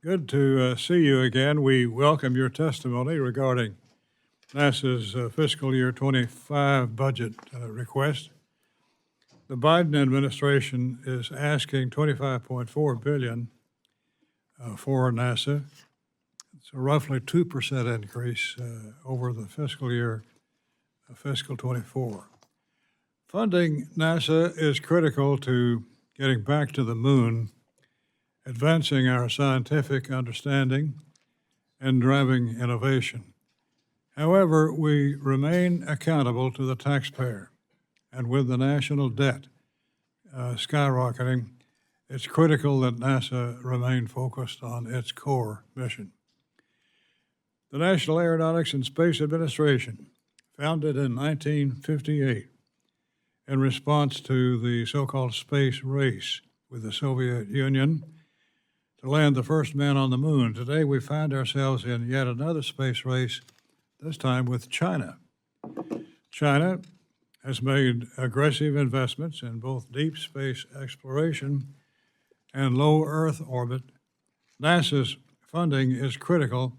Good to see you again. We welcome your testimony regarding NASA's fiscal year 25 budget request. The Biden administration is asking $25.4 billion for NASA. It's a roughly 2% increase over the fiscal year, fiscal 24. Funding NASA is critical to getting back to the moon, advancing our scientific understanding, and driving innovation. However, we remain accountable to the taxpayer, and with the national debt skyrocketing, it's critical that NASA remain focused on its core mission. The National Aeronautics and Space Administration, founded in 1958 in response to the so-called space race with the Soviet Union to land the first man on the moon. Today we find ourselves in yet another space race, this time with China. China has made aggressive investments in both deep space exploration and low Earth orbit. NASA's funding is critical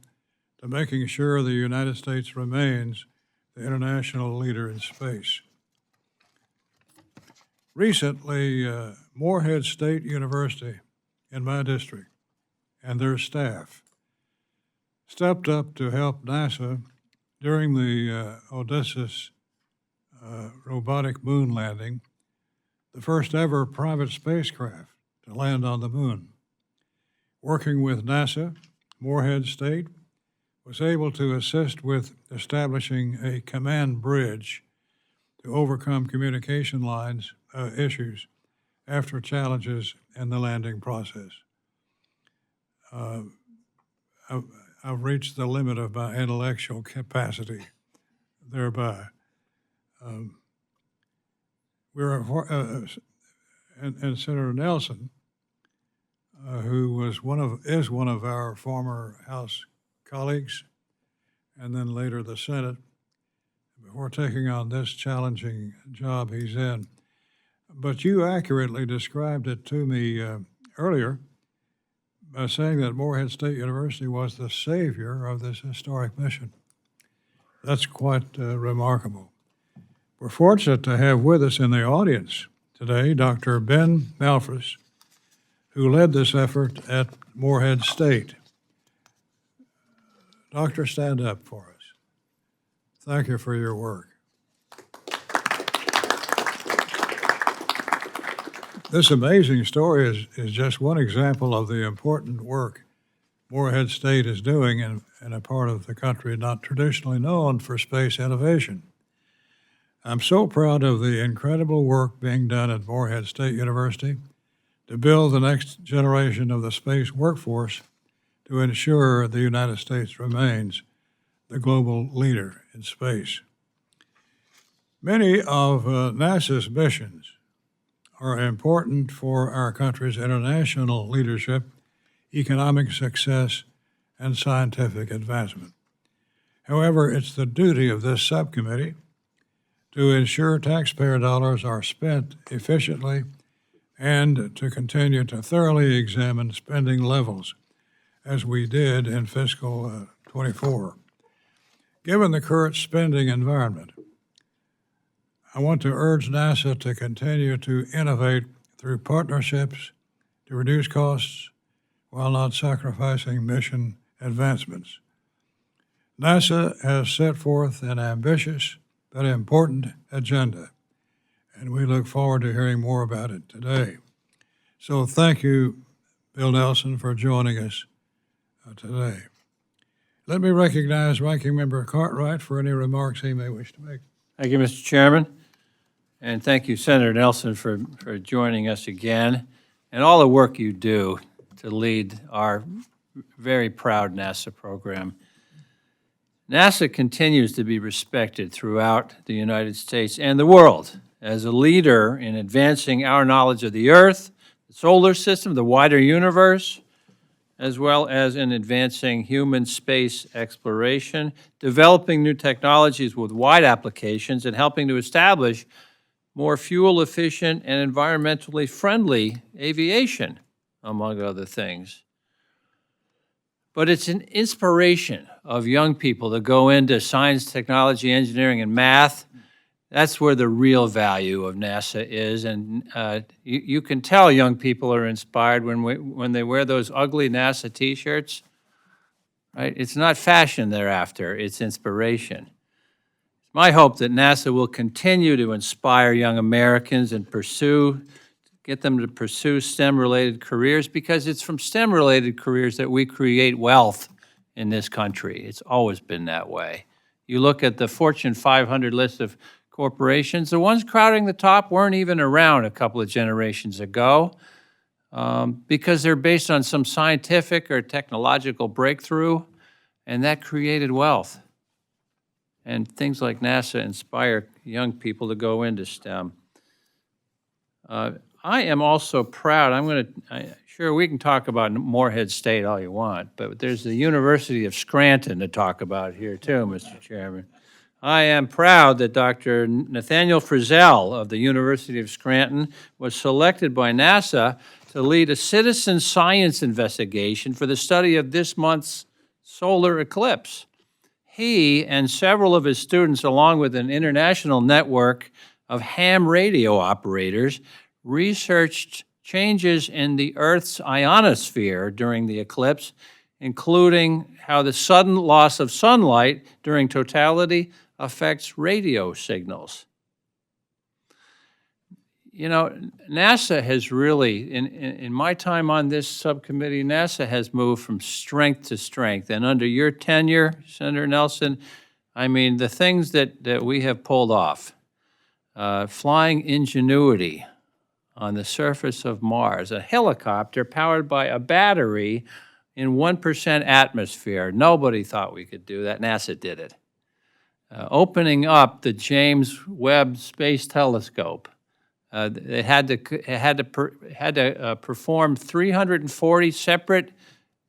to making sure the United States remains the international leader in space. Recently, Morehead State University in my district and their staff stepped up to help NASA during the Odysseus robotic moon landing, the first ever private spacecraft to land on the moon. Working with NASA, Morehead State was able to assist with establishing a command bridge to overcome communication lines issues after challenges in the landing process. I've reached the limit of my intellectual capacity thereby. And Senator Nelson, who is one of our former House colleagues, and then later the Senate, before taking on this challenging job he's in. But you accurately described it to me earlier by saying that Morehead State University was the savior of this historic mission. That's quite remarkable. We're fortunate to have with us in the audience today Dr. Ben Malfris, who led this effort at Morehead State. Doctor, stand up for us. Thank you for your work. This amazing story is just one example of the important work Morehead State is doing in a part of the country not traditionally known for space innovation. I'm so proud of the incredible work being done at Morehead State University to build the next generation of the space workforce to ensure the United States remains the global leader in space. Many of NASA's missions are important for our country's international leadership, economic success, and scientific advancement. However, it's the duty of this subcommittee to ensure taxpayer dollars are spent efficiently and to continue to thoroughly examine spending levels, as we did in fiscal 24. Given the current spending environment, I want to urge NASA to continue to innovate through partnerships to reduce costs while not sacrificing mission advancements. NASA has set forth an ambitious but important agenda, and we look forward to hearing more about it today. So thank you, Bill Nelson, for joining us today. Let me recognize Ranking Member Cartwright for any remarks he may wish to make. Thank you, Mr. Chairman. And thank you, Senator Nelson, for joining us again, and all the work you do to lead our very proud NASA program. NASA continues to be respected throughout the United States and the world as a leader in advancing our knowledge of the Earth, the solar system, the wider universe, as well as in advancing human space exploration, developing new technologies with wide applications, and helping to establish more fuel-efficient and environmentally friendly aviation, among other things. but it's an inspiration of young people to go into science, technology, engineering, and math. That's where the real value of NASA is, and you can tell young people are inspired when they wear those ugly NASA T-shirts, right? It's not fashion they're after, it's inspiration. It's my hope that NASA will continue to inspire young Americans and get them to pursue STEM-related careers, because it's from STEM-related careers that we create wealth in this country. It's always been that way. You look at the Fortune 500 list of corporations, the ones crowding the top weren't even around a couple of generations ago because they're based on some scientific or technological breakthrough, and that created wealth. And things like NASA inspire young people to go into STEM. I am also proud, sure, we can talk about Morehead State all you want, but there's the University of Scranton to talk about here too, Mr. Chairman. I am proud that Dr. Nathaniel Frizzell of the University of Scranton was selected by NASA to lead a citizen science investigation for the study of this month's solar eclipse. He and several of his students, along with an international network of ham radio operators, researched changes in the Earth's ionosphere during the eclipse, including how the sudden loss of sunlight during totality affects radio signals. You know, NASA has really, in my time on this subcommittee, NASA has moved from strength to strength. And under your tenure, Senator Nelson, I mean, the things that we have pulled off, flying Ingenuity on the surface of Mars, a helicopter powered by a battery in 1% atmosphere. Nobody thought we could do that. NASA did it. Opening up the James Webb Space Telescope. It had to perform 340 separate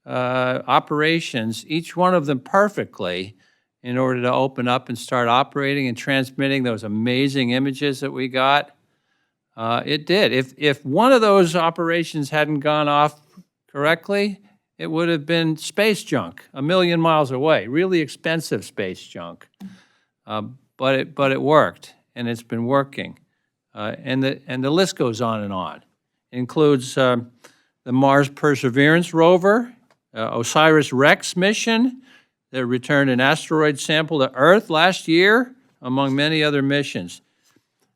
operations, each one of them perfectly, in order to open up and start operating and transmitting those amazing images that we got. It did. If one of those operations hadn't gone off correctly, it would have been space junk a million miles away, really expensive space junk. But it worked, and it's been working. And the list goes on and on. It includes the Mars Perseverance rover, OSIRIS-REx mission that returned an asteroid sample to Earth last year, among many other missions.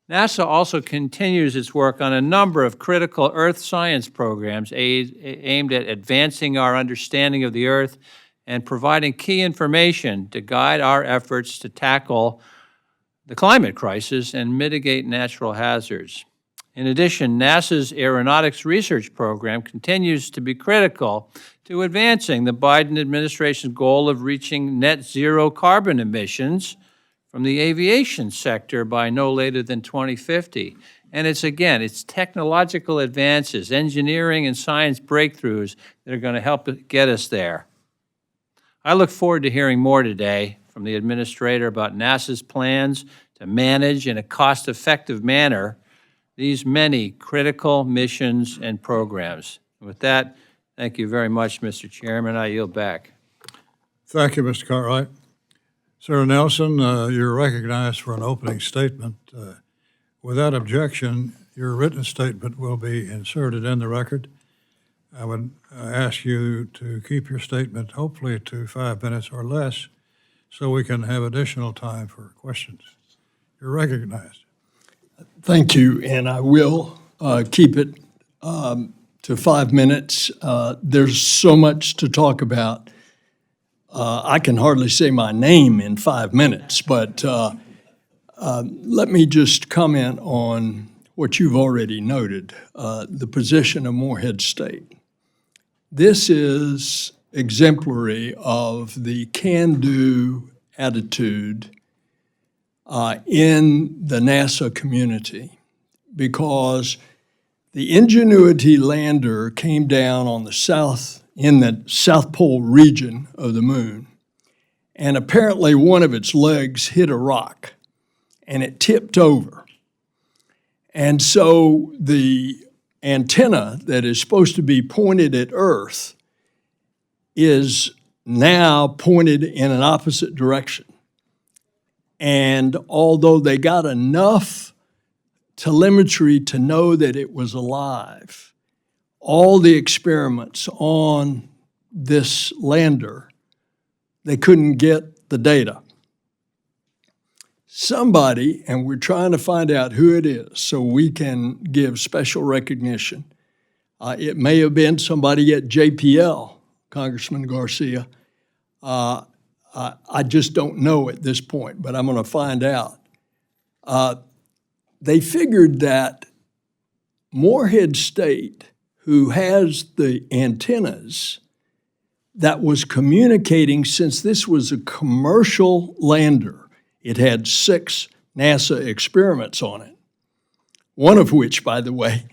NASA also continues its work on a number of critical Earth science programs aimed at advancing our understanding of the Earth and providing key information to guide our efforts to tackle the climate crisis and mitigate natural hazards. In addition, NASA's Aeronautics Research Program continues to be critical to advancing the Biden administration's goal of reaching net zero carbon emissions from the aviation sector by no later than 2050. And it's technological advances, engineering and science breakthroughs that are going to help get us there. I look forward to hearing more today from the administrator about NASA's plans to manage in a cost-effective manner these many critical missions and programs. With that, thank you very much, Mr. Chairman. I yield back. Thank you, Mr. Cartwright. Senator Nelson, you're recognized for an opening statement. Without objection, your written statement will be inserted in the record. I would ask you to keep your statement hopefully to 5 minutes or less so we can have additional time for questions. You're recognized. Thank you, and I will keep it to 5 minutes. There's so much to talk about. I can hardly say my name in 5 minutes, but let me just comment on what you've already noted, the position of Morehead State. This is exemplary of the can-do attitude in the NASA community, because the Ingenuity lander came down on in the South Pole region of the moon, and apparently one of its legs hit a rock, and it tipped over. And so the antenna that is supposed to be pointed at Earth is now pointed in an opposite direction. And although they got enough telemetry to know that it was alive, all the experiments on this lander, they couldn't get the data. Somebody, and we're trying to find out who it is so we can give special recognition. It may have been somebody at JPL, Congressman Garcia. I just don't know at this point, but I'm going to find out. They figured that Morehead State, who has the antennas, that was communicating, since this was a commercial lander, it had 6 NASA experiments on it, one of which, by the way,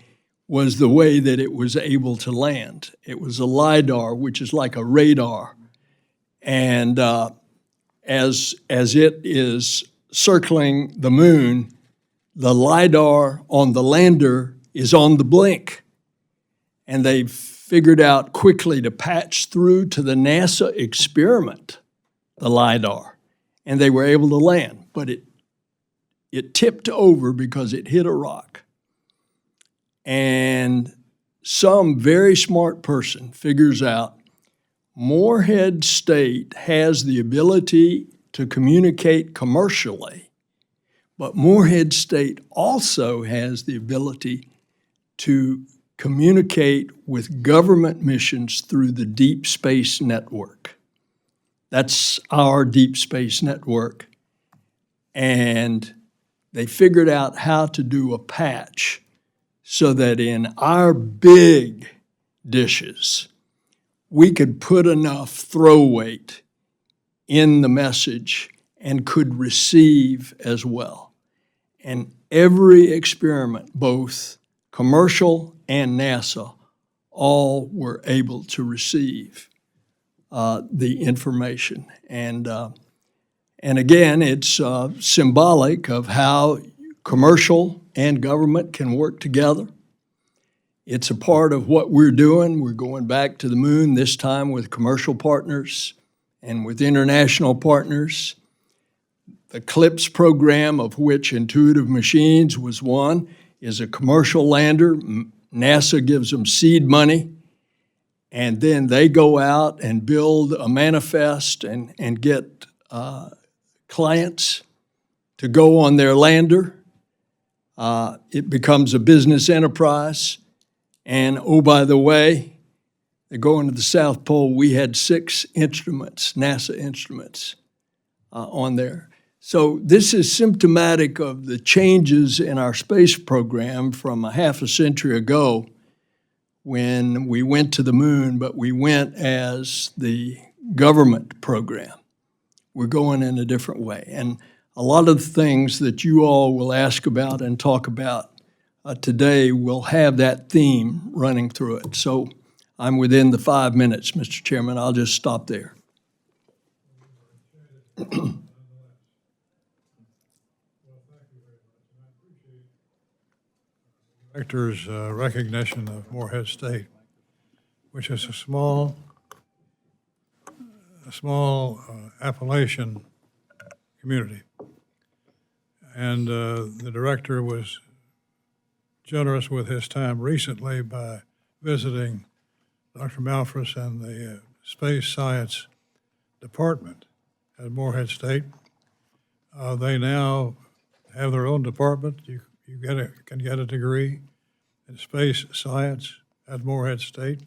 was the way that it was able to land. It was a LIDAR, which is like a radar. And as it is circling the moon, the LIDAR on the lander is on the blink. And they figured out quickly to patch through to the NASA experiment, the LIDAR, and they were able to land. But it tipped over because it hit a rock. And some very smart person figures out Morehead State has the ability to communicate commercially, but Morehead State also has the ability to communicate with government missions through the Deep Space Network. That's our Deep Space Network. And they figured out how to do a patch so that in our big dishes, we could put enough throw weight in the message and could receive as well. And every experiment, both commercial and NASA, all were able to receive the information. And again, it's symbolic of how commercial and government can work together. It's a part of what we're doing. We're going back to the moon, this time with commercial partners and with international partners. The CLIPS program, of which Intuitive Machines was one, is a commercial lander. NASA gives them seed money, and then they go out and build a manifest and get clients to go on their lander. It becomes a business enterprise. And oh, by the way, they're going to the South Pole. We had 6 instruments, NASA instruments, on there. So this is symptomatic of the changes in our space program from a half a century ago when we went to the moon, but we went as the government program. We're going in a different way. And a lot of the things that you all will ask about and talk about today will have that theme running through it. So I'm within the 5 minutes, Mr. Chairman. I'll just stop there. Director's recognition of Morehead State, which is a small Appalachian community. And the director was generous with his time recently by visiting Dr. Malfris and the Space Science Department at Morehead State. They now have their own department. You can get a degree in space science at Morehead State.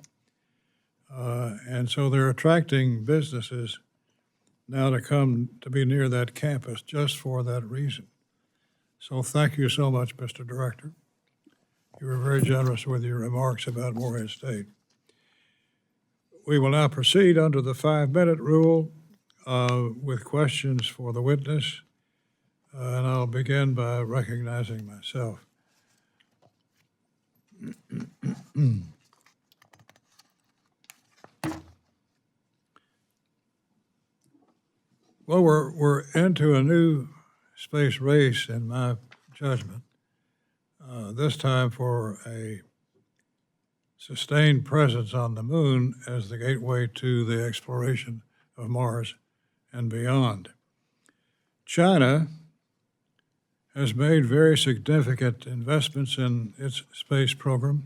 And so they're attracting businesses now to come to be near that campus just for that reason. So thank you so much, Mr. Director. You were very generous with your remarks about Morehead State. We will now proceed under the 5-minute rule with questions for the witness. And I'll begin by recognizing myself. Well, we're into a new space race, in my judgment, this time for a sustained presence on the moon as the gateway to the exploration of Mars and beyond. China has made very significant investments in its space program.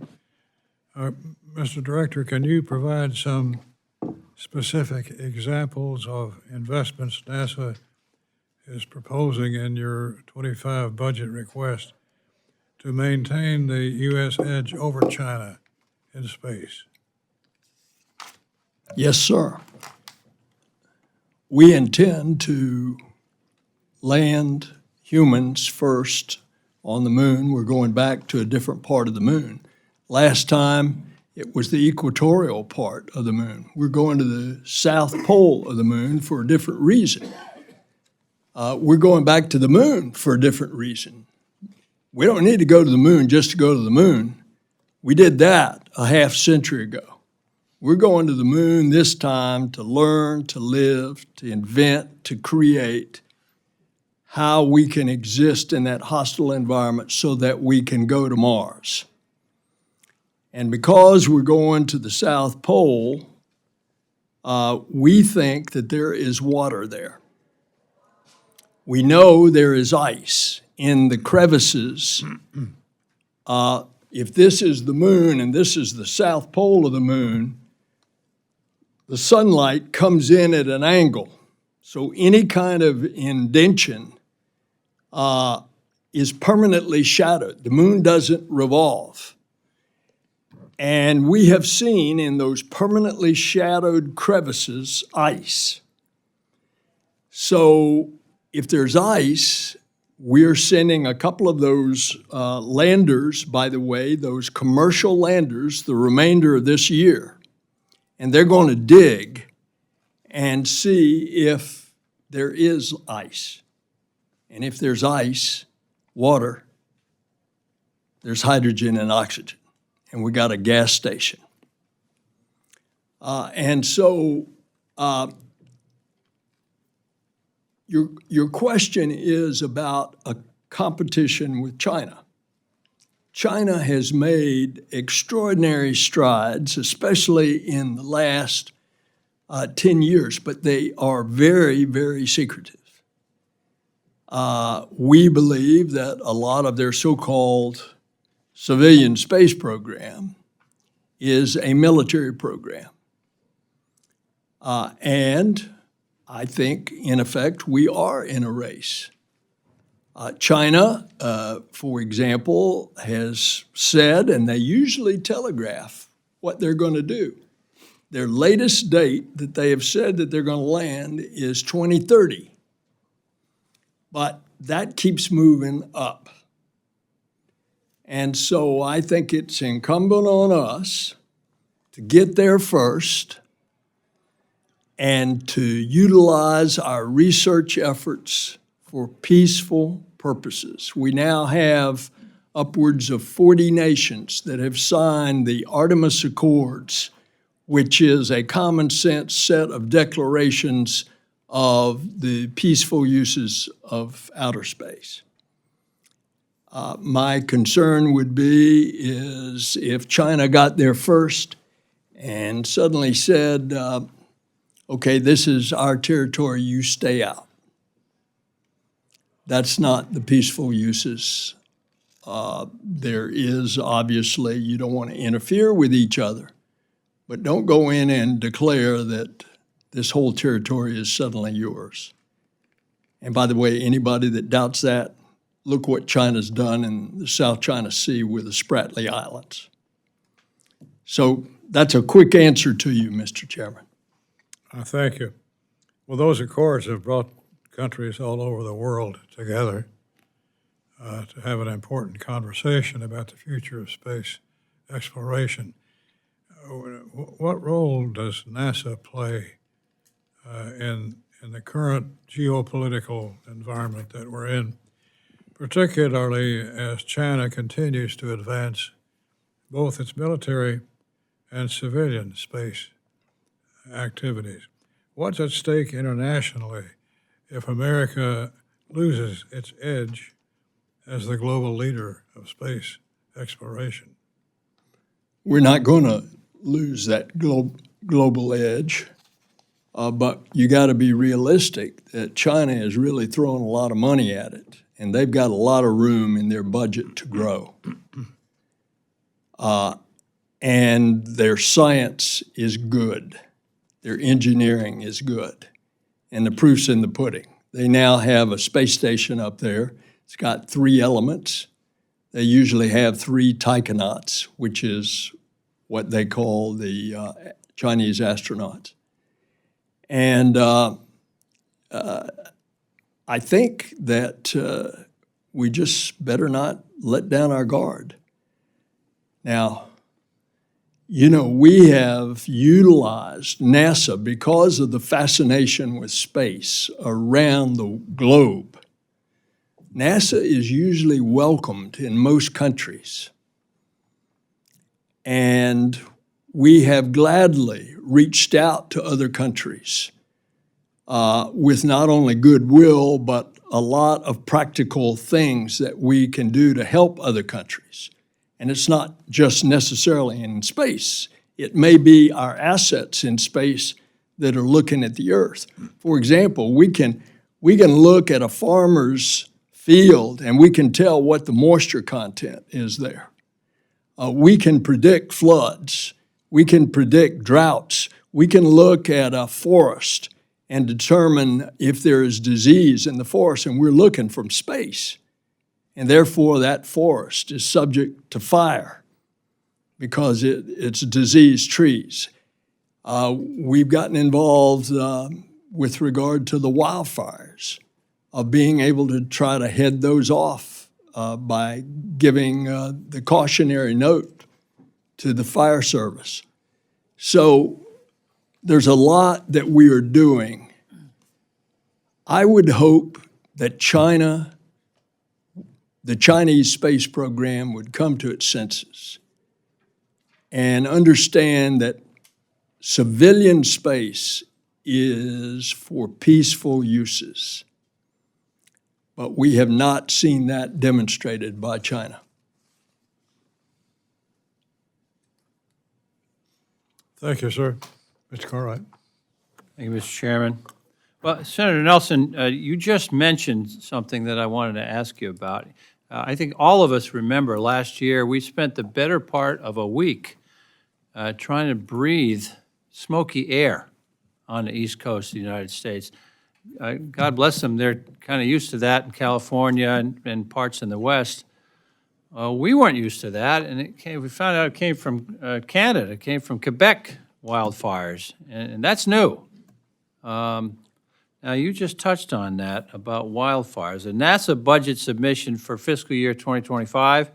Mr. Director, can you provide some specific examples of investments NASA is proposing in your 25 budget request to maintain the U.S. edge over China in space? Yes, sir. We intend to land humans first on the moon. We're going back to a different part of the moon. Last time, it was the equatorial part of the moon. We're going to the south pole of the moon for a different reason. We're going back to the moon for a different reason. We don't need to go to the moon just to go to the moon. We did that a half century ago. We're going to the moon this time to learn, to live, to invent, to create how we can exist in that hostile environment so that we can go to Mars. And because we're going to the South Pole, we think that there is water there. We know there is ice in the crevices. If this is the moon and this is the South Pole of the moon, the sunlight comes in at an angle. So any kind of indention is permanently shadowed. The moon doesn't revolve. And we have seen in those permanently shadowed crevices ice. So if there's ice, we're sending a couple of those landers, by the way, those commercial landers, the remainder of this year. And they're going to dig and see if there is ice. And if there's ice, water, there's hydrogen and oxygen. And we got a gas station. And so your question is about a competition with China. China has made extraordinary strides, especially in the last 10 years, but they are very, very secretive. We believe that a lot of their so-called civilian space program is a military program. And I think, in effect, we are in a race. China, for example, has said, and they usually telegraph what they're going to do. Their latest date that they have said that they're going to land is 2030. But that keeps moving up. And so I think it's incumbent on us to get there first and to utilize our research efforts for peaceful purposes. We now have upwards of 40 nations that have signed the Artemis Accords, which is a common sense set of declarations of the peaceful uses of outer space. My concern would be is if China got there first and suddenly said, okay, this is our territory, you stay out. That's not the peaceful uses. There is obviously, you don't want to interfere with each other, but don't go in and declare that this whole territory is suddenly yours. And by the way, anybody that doubts that, look what China's done in the South China Sea with the Spratly Islands. So that's a quick answer to you, Mr. Chairman. Thank you. Well, those accords have brought countries all over the world together to have an important conversation about the future of space exploration. What role does NASA play in the current geopolitical environment that we're in, particularly as China continues to advance both its military and civilian space activities? What's at stake internationally if America loses its edge as the global leader of space exploration? We're not going to lose that global edge. But you got to be realistic that China is really throwing a lot of money at it, and they've got a lot of room in their budget to grow. And their science is good. Their engineering is good. And the proof's in the pudding. They now have a space station up there. It's got 3 elements. They usually have 3 taikonauts, which is what they call the Chinese astronauts. And I think that we just better not let down our guard. Now, you know, we have utilized NASA because of the fascination with space around the globe. NASA is usually welcomed in most countries. And we have gladly reached out to other countries with not only goodwill, but a lot of practical things that we can do to help other countries. And it's not just necessarily in space. It may be our assets in space that are looking at the Earth. For example, we can look at a farmer's field and we can tell what the moisture content is there. We can predict floods. We can predict droughts. We can look at a forest and determine if there is disease in the forest, and we're looking from space. And therefore, that forest is subject to fire because it's diseased trees. We've gotten involved with regard to the wildfires, of being able to try to head those off by giving the cautionary note to the fire service. So there's a lot that we are doing. I would hope that the Chinese space program would come to its senses and understand that civilian space is for peaceful uses. But we have not seen that demonstrated by China. Thank you, sir. Mr. Cartwright. Thank you, Mr. Chairman. Well, Senator Nelson, you just mentioned something that I wanted to ask you about. I think all of us remember last year we spent the better part of a week trying to breathe smoky air on the East Coast of the United States. God bless them, they're kind of used to that in California and parts in the West. We weren't used to that, and we found out it came from Canada. It came from Quebec wildfires, and that's new. Now, you just touched on that about wildfires. The NASA budget submission for fiscal year 2025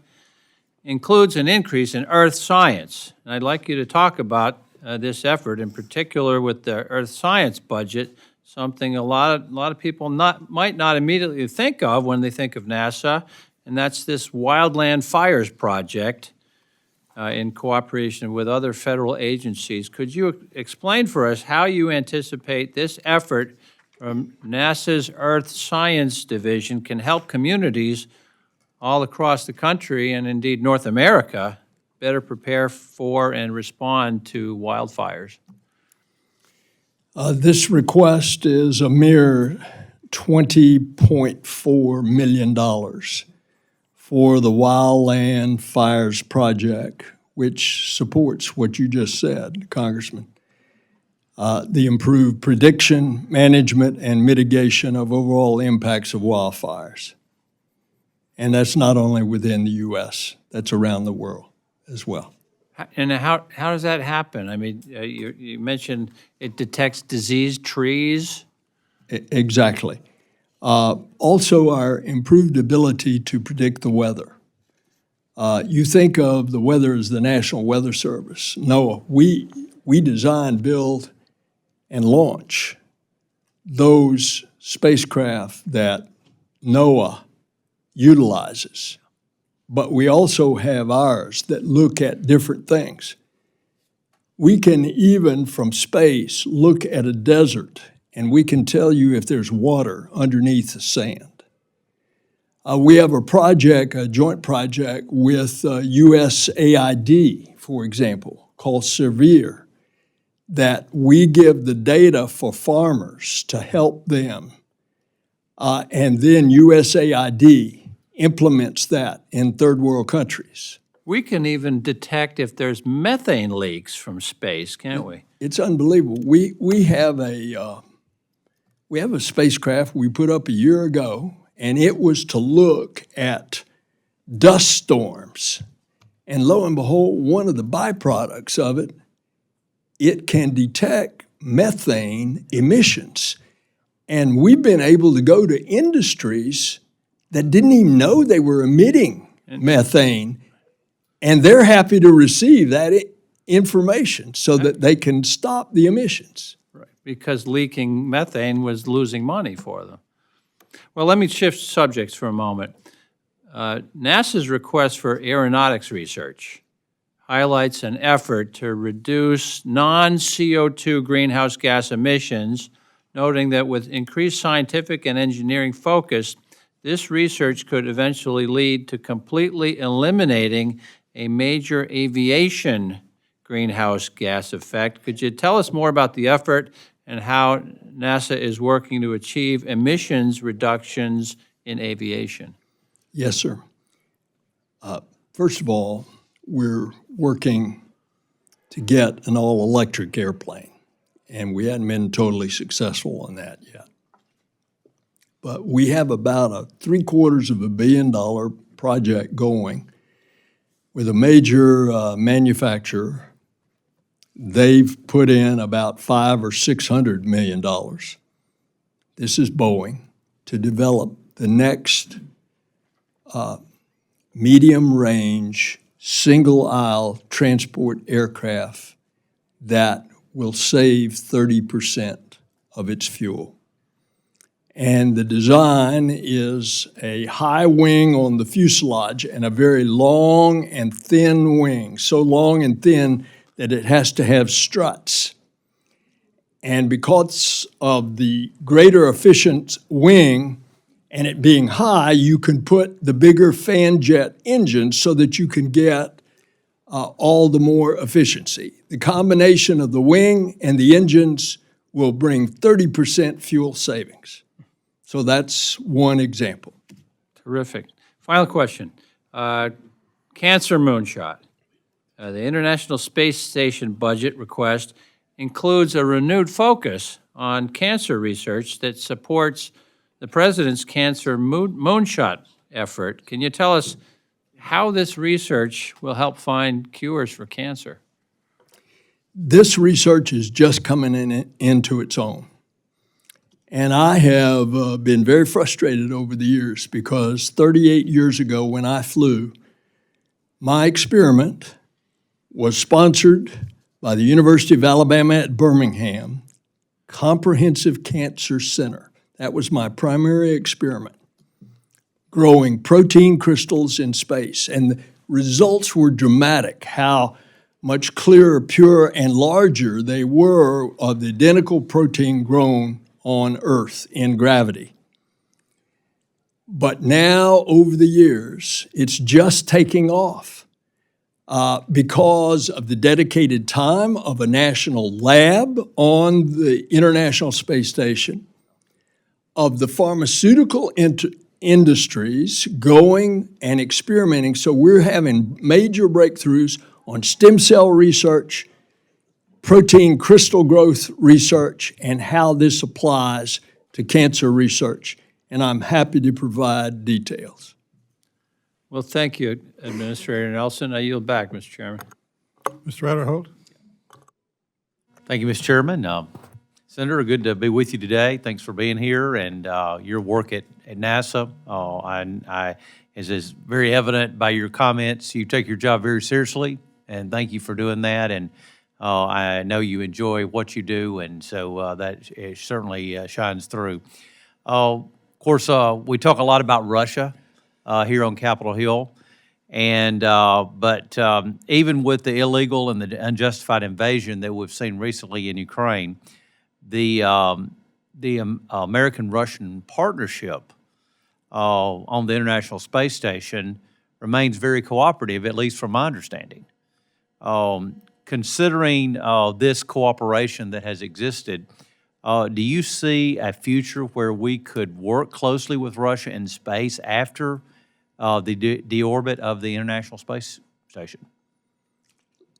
includes an increase in earth science. And I'd like you to talk about this effort, in particular with the earth science budget, something a lot of people might not immediately think of when they think of NASA, and that's this Wildland Fires Project in cooperation with other federal agencies. Could you explain for us how you anticipate this effort from NASA's Earth Science Division can help communities all across the country and indeed North America better prepare for and respond to wildfires? This request is a mere $20.4 million for the Wildland Fires Project, which supports what you just said, Congressman. The improved prediction, management, and mitigation of overall impacts of wildfires. And that's not only within the U.S., that's around the world as well. And how does that happen? I mean, you mentioned it detects diseased trees. Exactly. Also, our improved ability to predict the weather. You think of the weather as the National Weather Service. NOAA, we design, build, and launch those spacecraft that NOAA utilizes. But we also have ours that look at different things. We can even from space look at a desert and we can tell you if there's water underneath the sand. We have a project, a joint project with USAID, for example, called Severe, that we give the data for farmers to help them, and then USAID implements that in third world countries. We can even detect if there's methane leaks from space, can't we? It's unbelievable. We have a spacecraft we put up a year ago, and it was to look at dust storms. And lo and behold, one of the byproducts of it, it can detect methane emissions. And we've been able to go to industries that didn't even know they were emitting methane, and they're happy to receive that information so that they can stop the emissions. Right, because leaking methane was losing money for them. Well, let me shift subjects for a moment. NASA's request for aeronautics research highlights an effort to reduce non-CO2 greenhouse gas emissions, noting that with increased scientific and engineering focus, this research could eventually lead to completely eliminating a major aviation greenhouse gas effect. Could you tell us more about the effort and how NASA is working to achieve emissions reductions in aviation? Yes, sir. First of all, we're working to get an all-electric airplane, and we hadn't been totally successful on that yet. But we have about a $750 million project going with a major manufacturer. They've put in about $500 or $600 million. This is Boeing, to develop the next medium-range, single-aisle transport aircraft that will save 30% of its fuel. And the design is a high wing on the fuselage and a very long and thin wing, so long and thin that it has to have struts. And because of the greater efficient wing and it being high, you can put the bigger fan jet engine so that you can get all the more efficiency. The combination of the wing and the engines will bring 30% fuel savings. So that's one example. Terrific. Final question. Cancer moonshot. The International Space Station budget request includes a renewed focus on cancer research that supports the President's cancer moonshot effort. Can you tell us how this research will help find cures for cancer? This research is just coming into its own. And I have been very frustrated over the years because 38 years ago when I flew, my experiment was sponsored by the University of Alabama at Birmingham Comprehensive Cancer Center. That was my primary experiment, growing protein crystals in space. And the results were dramatic, how much clearer, purer, and larger they were of the identical protein grown on Earth in gravity. But now, over the years, it's just taking off because of the dedicated time of a national lab on the International Space Station, of the pharmaceutical industries going and experimenting. So we're having major breakthroughs on stem cell research, protein crystal growth research, and how this applies to cancer research. And I'm happy to provide details. Well, thank you, Administrator Nelson. I yield back, Mr. Chairman. Mr. Retterholt? Thank you, Mr. Chairman. Senator, good to be with you today. Thanks for being here and your work at NASA. As is very evident by your comments, you take your job very seriously, and thank you for doing that. And I know you enjoy what you do, and so that certainly shines through. Of course, we talk a lot about Russia here on Capitol Hill, and but even with the illegal and the unjustified invasion that we've seen recently in Ukraine, the American-Russian partnership on the International Space Station remains very cooperative, at least from my understanding. considering this cooperation that has existed, do you see a future where we could work closely with Russia in space after the deorbit of the International Space Station?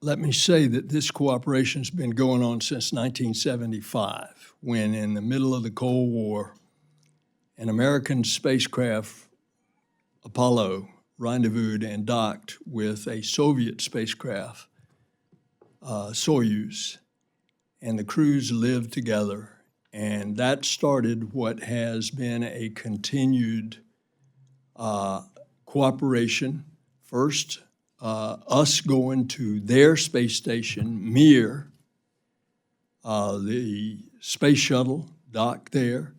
Let me say that this cooperation's been going on since 1975, when in the middle of the Cold War, an American spacecraft, Apollo, rendezvoused and docked with a Soviet spacecraft, Soyuz, and the crews lived together. And that started what has been a continued cooperation. First, us going to their space station, Mir, the space shuttle docked there,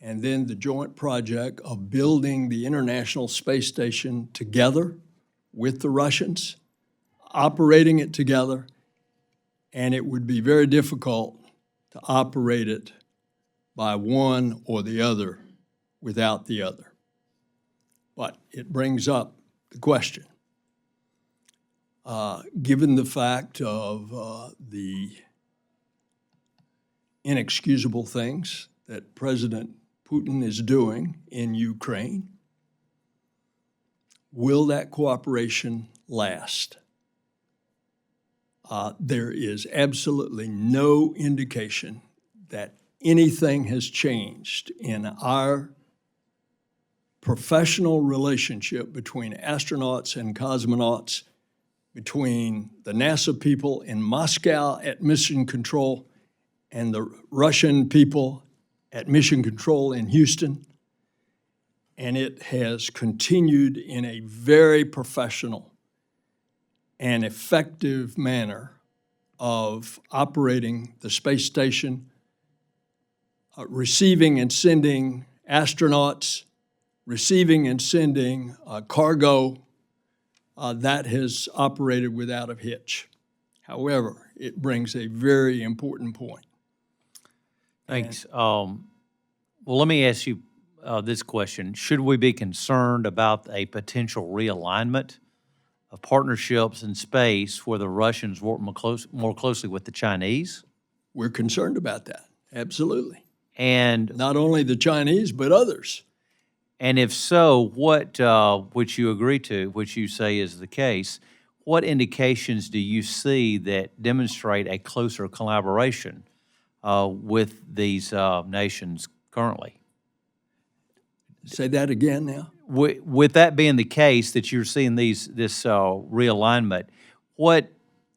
and then the joint project of building the International Space Station together with the Russians, operating it together, and it would be very difficult to operate it by one or the other without the other. But it brings up the question. Given the fact of the inexcusable things that President Putin is doing in Ukraine, will that cooperation last? There is absolutely no indication that anything has changed in our professional relationship between astronauts and cosmonauts, between the NASA people in Moscow at Mission Control and the Russian people at Mission Control in Houston. And it has continued in a very professional and effective manner of operating the space station, receiving and sending astronauts, receiving and sending cargo. That has operated without a hitch. However, it brings a very important point. Thanks. Well, let me ask you this question. Should we be concerned about a potential realignment of partnerships in space where the Russians work more closely with the Chinese? We're concerned about that, absolutely. And Not only the Chinese, but others. And if so, what, which you agree to, which you say is the case, what indications do you see that demonstrate a closer collaboration with these nations currently? Say that again now. With that being the case, that you're seeing this realignment, what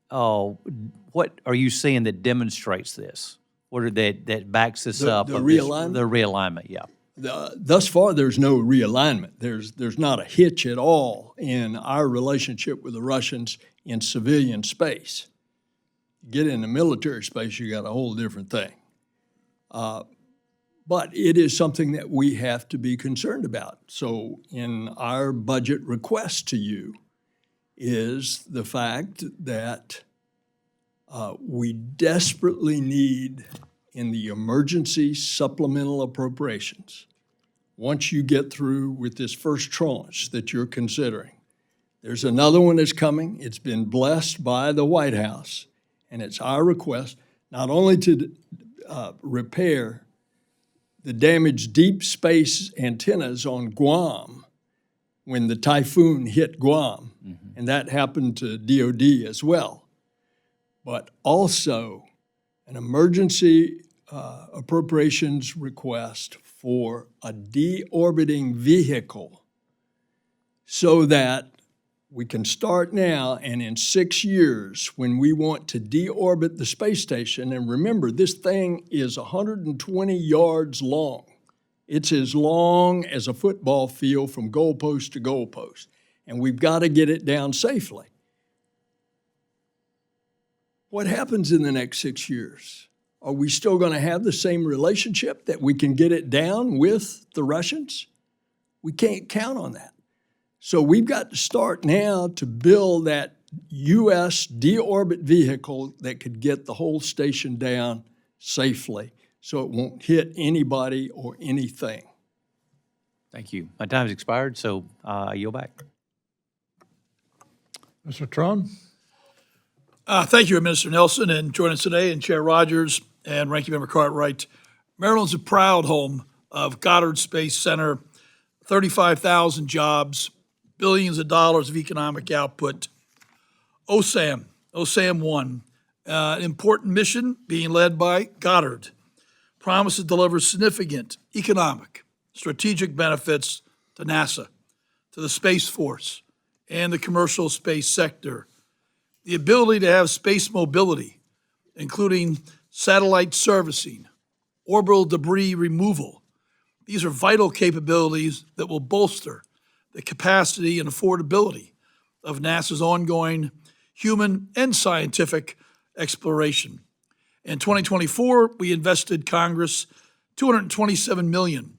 are you seeing that demonstrates this? What are that backs this up? The of realignment? The realignment, yeah. Thus far, there's no realignment. There's not a hitch at all in our relationship with the Russians in civilian space. Get into military space, you got a whole different thing. But it is something that we have to be concerned about. So in our budget request to you is the fact that we desperately need, in the emergency supplemental appropriations, once you get through with this first tranche that you're considering, there's another one that's coming. It's been blessed by the White House, and it's our request not only to repair the damaged deep space antennas on Guam when the typhoon hit Guam, and that happened to DOD as well, but also an emergency appropriations request for a deorbiting vehicle so that we can start now, and in 6 years, when we want to deorbit the space station, and remember, this thing is 120 yards long. It's as long as a football field from goalpost to goalpost, and we've got to get it down safely. What happens in the next 6 years? Are we still going to have the same relationship that we can get it down with the Russians? We can't count on that. So we've got to start now to build that U.S. deorbit vehicle that could get the whole station down safely so it won't hit anybody or anything. Thank you. My time's expired, so I yield back. Mr. Tron? Thank you, Minister Nelson, and joining us today, and Chair Rogers and Ranking Member Cartwright. Maryland's a proud home of Goddard Space Center, 35,000 jobs, billions of dollars of economic output. OSAM 1, an important mission being led by Goddard, promises to deliver significant economic, strategic benefits to NASA, to the Space Force, and the commercial space sector. The ability to have space mobility, including satellite servicing, orbital debris removal. These are vital capabilities that will bolster the capacity and affordability of NASA's ongoing human and scientific exploration. In 2024, we invested Congress $227 million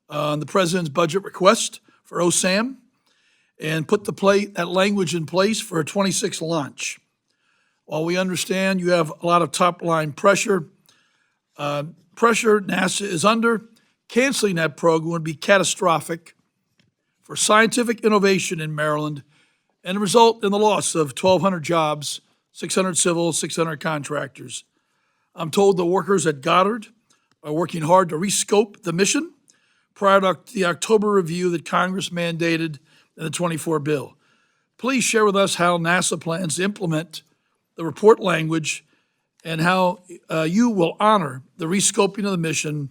on the President's budget request for OSAM and put that language in place for a 26 launch. While we understand you have a lot of top-line pressure NASA is under, canceling that program would be catastrophic for scientific innovation in Maryland and result in the loss of 1,200 jobs, 600 civil, 600 contractors. I'm told the workers at Goddard are working hard to rescope the mission prior to the October review that Congress mandated in the 24 bill. Please share with us how NASA plans to implement the report language and how you will honor the rescoping of the mission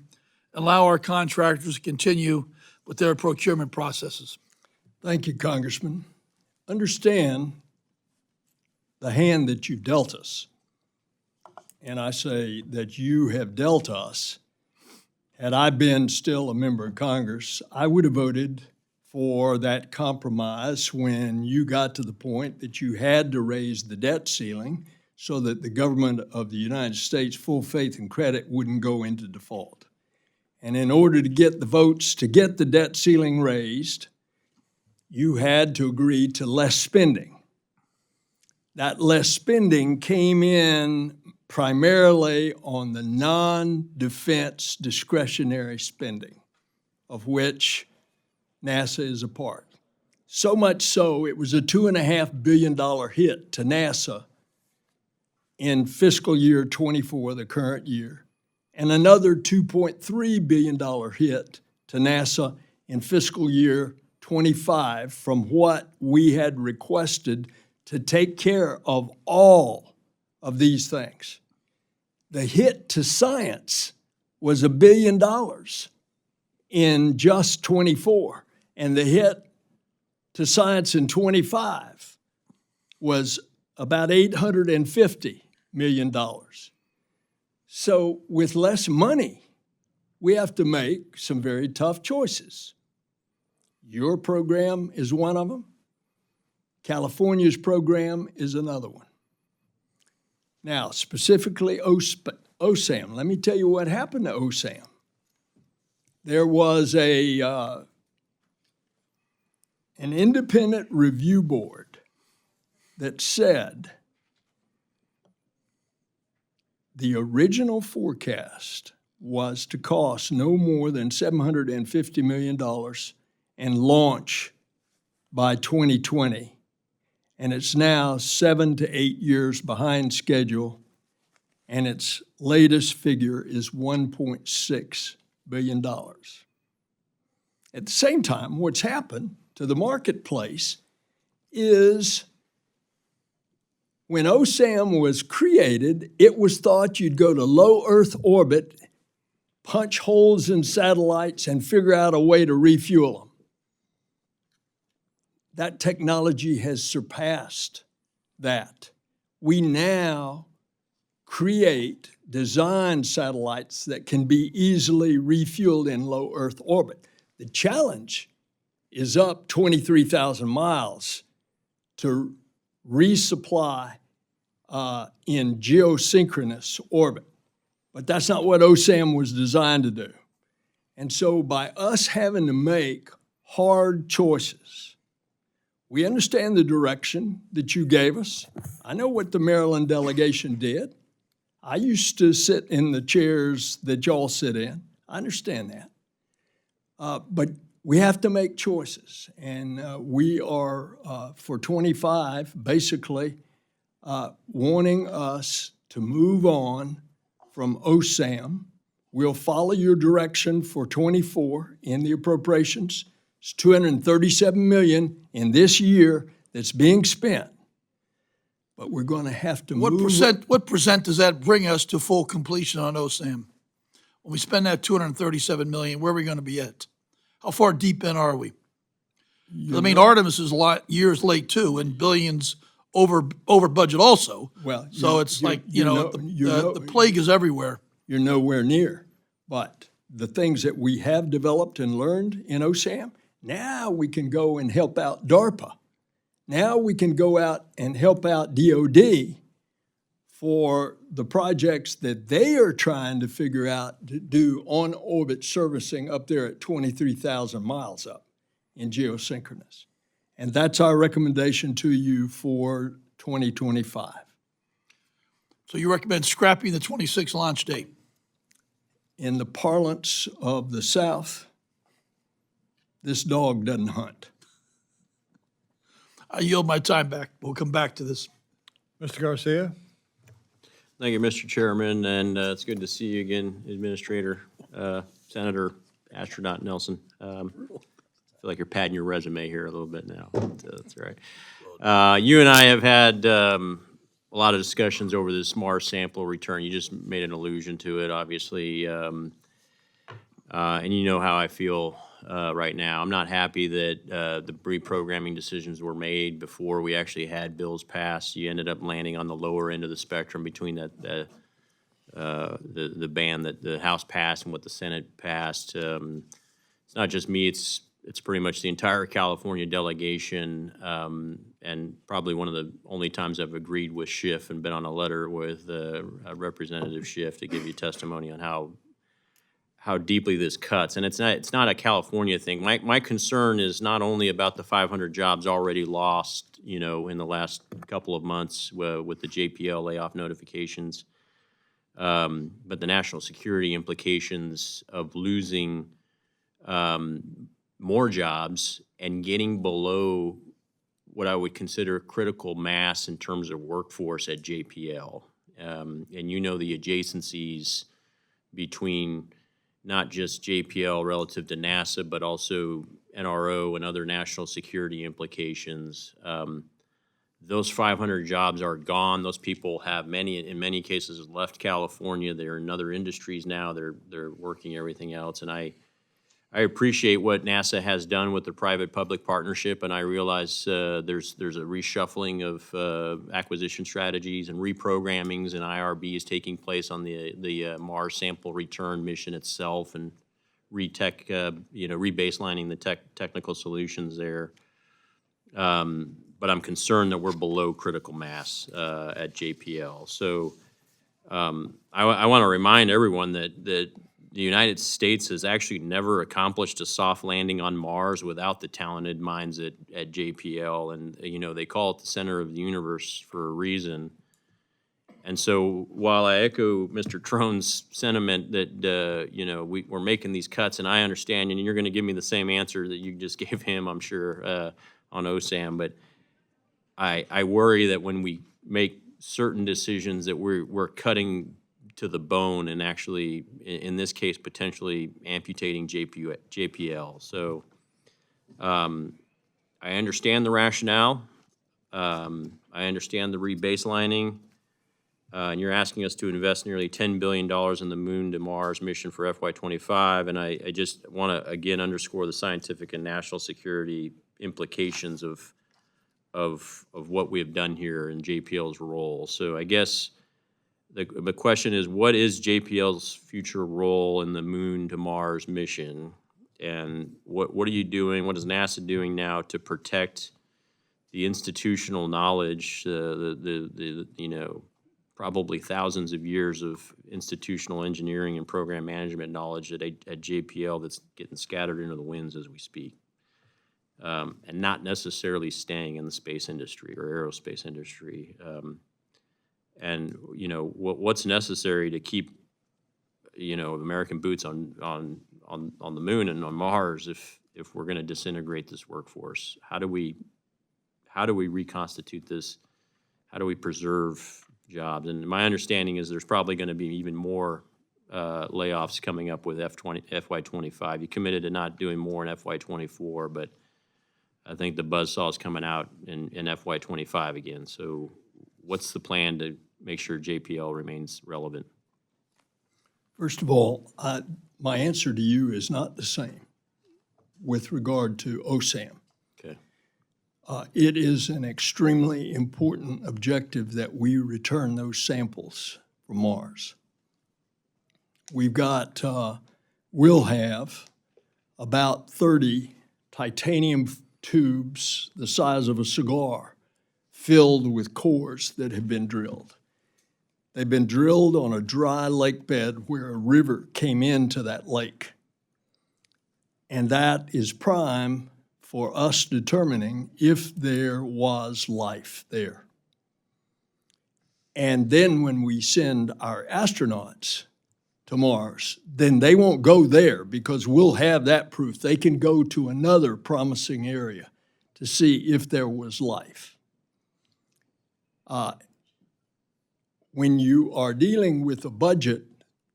and allow our contractors to continue with their procurement processes. Thank you, Congressman. Understand the hand that you dealt us. And I say that you have dealt us. Had I been still a member of Congress, I would have voted for that compromise when you got to the point that you had to raise the debt ceiling so that the government of the United States, full faith and credit, wouldn't go into default. And in order to get the votes to get the debt ceiling raised, you had to agree to less spending. That less spending came in primarily on the non-defense discretionary spending, of which NASA is a part. So much so, it was a $2.5 billion hit to NASA in fiscal year 24, the current year, and another $2.3 billion hit to NASA in fiscal year 25 from what we had requested to take care of all of these things. The hit to science was $1 billion in just 24. And the hit to science in 25 was about $850 million. So with less money, we have to make some very tough choices. Your program is one of them. California's program is another one. Now, specifically OSAM, let me tell you what happened to OSAM. There was an independent review board that said the original forecast was to cost no more than $750 million and launch by 2020. And it's now 7 to 8 years behind schedule, and its latest figure is $1.6 billion. At the same time, what's happened to the marketplace is when OSAM was created, it was thought you'd go to low Earth orbit, punch holes in satellites, and figure out a way to refuel them. That technology has surpassed that. We now design satellites that can be easily refueled in low Earth orbit. The challenge is up 23,000 miles to resupply in geosynchronous orbit. But that's not what OSAM was designed to do. And so by us having to make hard choices, we understand the direction that you gave us. I know what the Maryland delegation did. I used to sit in the chairs that y'all sit in. I understand that. But we have to make choices. And we are, for 25, basically wanting us to move on from OSAM. We'll follow your direction for 24 in the appropriations. It's $237 million in this year that's being spent. But we're going to have to move. What percent does that bring us to full completion on OSAM? When we spend that $237 million, where are we going to be at? How far deep in are we? I mean, Artemis is years late too, and billions over budget also. Well, so it's the plague is everywhere. You're nowhere near. But the things that we have developed and learned in OSAM, now we can go and help out DARPA. Now we can go out and help out DOD for the projects that they are trying to figure out to do on-orbit servicing up there at 23,000 miles up in geosynchronous. And that's our recommendation to you for 2025. So you recommend scrapping the 26 launch date? In the parlance of the South, this dog doesn't hunt. I yield my time back. We'll come back to this. Mr. Garcia? Thank you, Mr. Chairman, and it's good to see you again, Administrator, Senator Astronaut Nelson. I feel like you're padding your resume here a little bit now. That's all right. You and I have had a lot of discussions over this Mars sample return. You just made an allusion to it, obviously, and you know how I feel right now. I'm not happy that the reprogramming decisions were made before we actually had bills passed. You ended up landing on the lower end of the spectrum between the band that the House passed and what the Senate passed. It's not just me; it's pretty much the entire California delegation, and probably one of the only times I've agreed with Schiff and been on a letter with Representative Schiff to give you testimony on how deeply this cuts. And it's not a California thing. My concern is not only about the 500 jobs already lost, in the last couple of months with the JPL layoff notifications, but the national security implications of losing more jobs and getting below what I would consider critical mass in terms of workforce at JPL. And the adjacencies between not just JPL relative to NASA, but also NRO and other national security implications. Those 500 jobs are gone. Those people have in many cases left California. They're in other industries now. They're working everything else. And I appreciate what NASA has done with the private-public partnership, and I realize there's a reshuffling of acquisition strategies and reprogrammings and IRBs taking place on the Mars sample return mission itself, and rebaselining the technical solutions there. But I'm concerned that we're below critical mass at JPL. So I want to remind everyone that the United States has actually never accomplished a soft landing on Mars without the talented minds at JPL. And, they call it the center of the universe for a reason. And so while I echo Mr. Trone's sentiment that, we're making these cuts, and I understand, and you're going to give me the same answer that you just gave him, I'm sure, on OSAM, but I worry that when we make certain decisions that we're cutting to the bone and actually, in this case, potentially amputating JPL. So I understand the rationale. I understand the rebaselining. And you're asking us to invest nearly $10 billion in the Moon to Mars mission for FY25. And I just want to, again, underscore the scientific and national security implications of what we have done here in JPL's role. So I guess the question is, what is JPL's future role in the Moon to Mars mission? And what are you doing, what is NASA doing now to protect the institutional knowledge, probably thousands of years of institutional engineering and program management knowledge at JPL that's getting scattered into the winds as we speak, and not necessarily staying in the space industry or aerospace industry. And what's necessary to keep American boots on the moon and on Mars if we're going to disintegrate this workforce? How do we reconstitute this? how do we preserve jobs? And my understanding is there's probably going to be even more layoffs coming up with FY25. You committed to not doing more in FY24, but I think the buzzsaw is coming out in FY25 again. So what's the plan to make sure JPL remains relevant? First of all, my answer to you is not the same with regard to OSAM. Okay. It is an extremely important objective that we return those samples from Mars. We'll have about 30 titanium tubes the size of a cigar filled with cores that have been drilled. They've been drilled on a dry lake bed where a river came into that lake. And that is prime for us determining if there was life there. And then when we send our astronauts to Mars, then they won't go there because we'll have that proof. They can go to another promising area to see if there was life. When you are dealing with a budget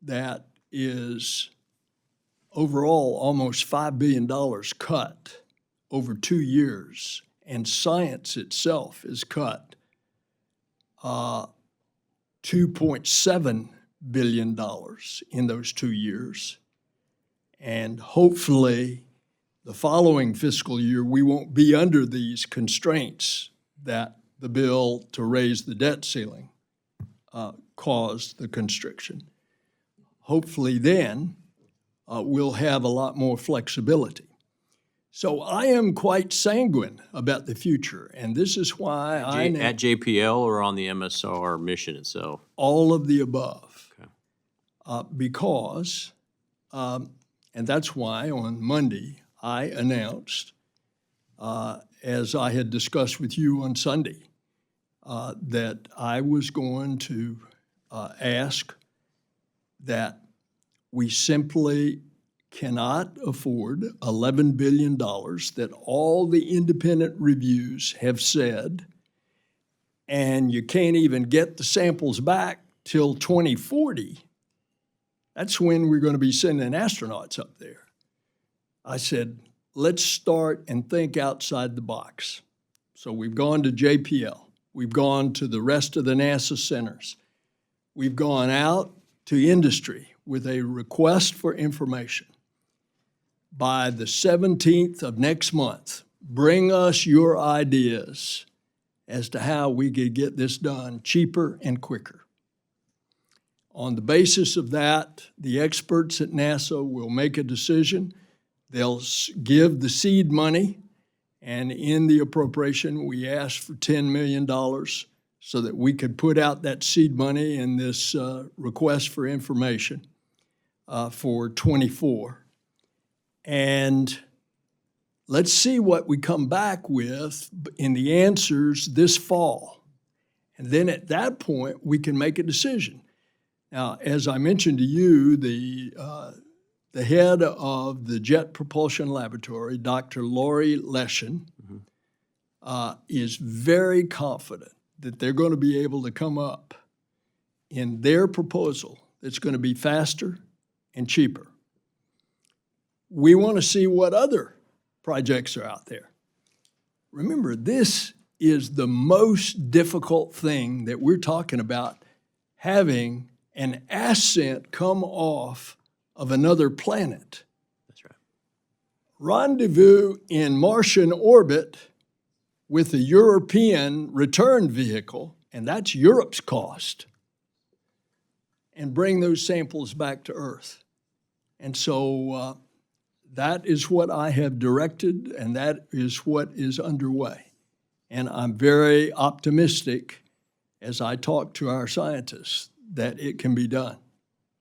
that is overall almost $5 billion cut over 2 years, and science itself is cut $2.7 billion in those 2 years. And hopefully, the following fiscal year, we won't be under these constraints that the bill to raise the debt ceiling caused the constriction. Hopefully then, we'll have a lot more flexibility. So I am quite sanguine about the future, and this is why At JPL or on the MSR mission itself? all of the above. Okay. Because, and that's why on Monday I announced, as I had discussed with you on Sunday, that I was going to ask that we simply cannot afford $11 billion that all the independent reviews have said, and you can't even get the samples back till 2040. That's when we're going to be sending astronauts up there. I said, let's start and think outside the box. So we've gone to JPL. We've gone to the rest of the NASA centers. We've gone out to industry with a request for information. By the 17th of next month, bring us your ideas as to how we could get this done cheaper and quicker. On the basis of that, the experts at NASA will make a decision. They'll give the seed money, and in the appropriation, we asked for $10 million so that we could put out that seed money in this request for information for 24. And let's see what we come back with in the answers this fall. And then at that point, we can make a decision. Now, as I mentioned to you, the head of the Jet Propulsion Laboratory, Dr. Lori Leshin, is very confident that they're going to be able to come up in their proposal that's going to be faster and cheaper. We want to see what other projects are out there. Remember, this is the most difficult thing that we're talking about, having an ascent come off of another planet. That's right. Rendezvous in Martian orbit with a European return vehicle, and that's Europe's cost, and bring those samples back to Earth. And so that is what I have directed, and that is what is underway. And I'm very optimistic as I talk to our scientists that it can be done.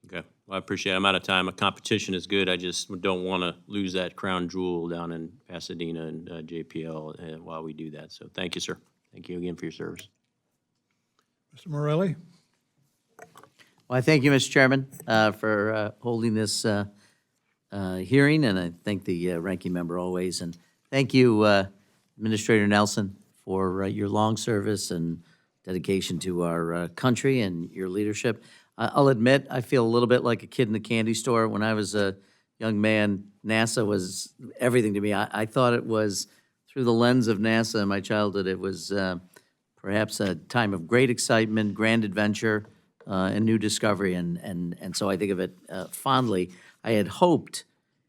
Okay. Well, I appreciate it. I'm out of time. A competition is good. I just don't want to lose that crown jewel down in Pasadena and JPL while we do that. So thank you, sir. Thank you again for your service. Mr. Morelli? Well, I thank you, Mr. Chairman, for holding this hearing, and I thank the ranking member always. And thank you, Administrator Nelson, for your long service and dedication to our country and your leadership. I'll admit, I feel a little bit like a kid in the candy store. When I was a young man, NASA was everything to me. I thought it was, through the lens of NASA in my childhood, it was perhaps a time of great excitement, grand adventure, and new discovery, and so I think of it fondly. I had hoped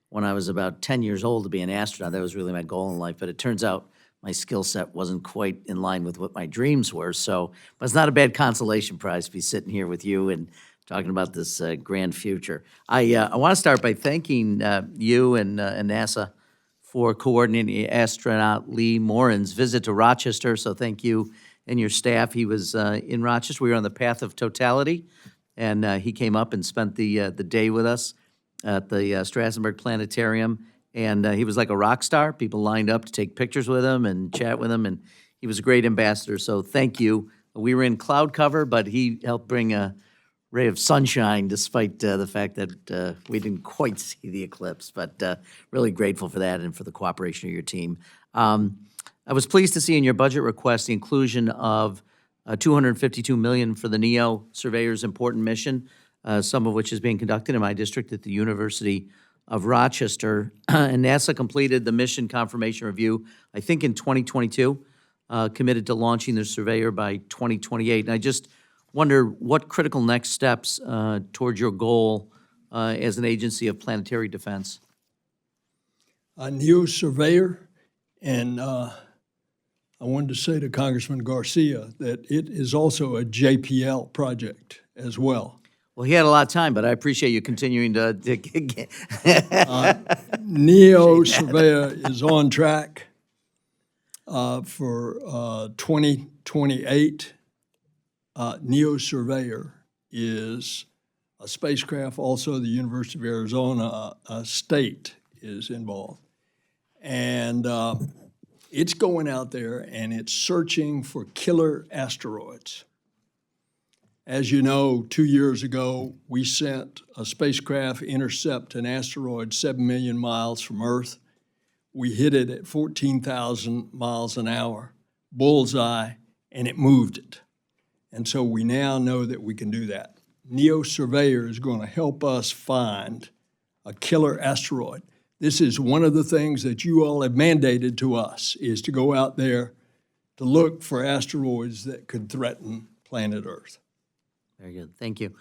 when I was about 10 years old to be an astronaut. That was really my goal in life, but it turns out my skill set wasn't quite in line with what my dreams were. So, but it's not a bad consolation prize to be sitting here with you and talking about this grand future. I want to start by thanking you and NASA for coordinating astronaut Lee Morin's visit to Rochester. So thank you and your staff. He was in Rochester. We were on the path of totality, and he came up and spent the day with us at the Strassenberg Planetarium. And he was like a rock star. People lined up to take pictures with him and chat with him, and he was a great ambassador. So thank you. We were in cloud cover, but he helped bring a ray of sunshine despite the fact that we didn't quite see the eclipse. But really grateful for that and for the cooperation of your team. I was pleased to see in your budget request the inclusion of $252 million for the NEO Surveyor's important mission, some of which is being conducted in my district at the University of Rochester. And NASA completed the mission confirmation review, I think in 2022, committed to launching the surveyor by 2028. And I just wonder what critical next steps towards your goal as an agency of planetary defense. A NEO surveyor, and I wanted to say to Congressman Garcia that it is also a JPL project as well. Well, he had a lot of time, but I appreciate you continuing to NEO surveyor is on track for 2028. NEO surveyor is a spacecraft. Also, the University of Arizona State is involved. And it's going out there and it's searching for killer asteroids. As you know, 2 years ago, we sent a spacecraft intercept an asteroid 7 million miles from Earth. We hit it at 14,000 miles an hour, bullseye, and it moved it. And so we now know that we can do that. NEO Surveyor is going to help us find a killer asteroid. This is one of the things that you all have mandated to us, is to go out there to look for asteroids that could threaten planet Earth. Very good, thank you.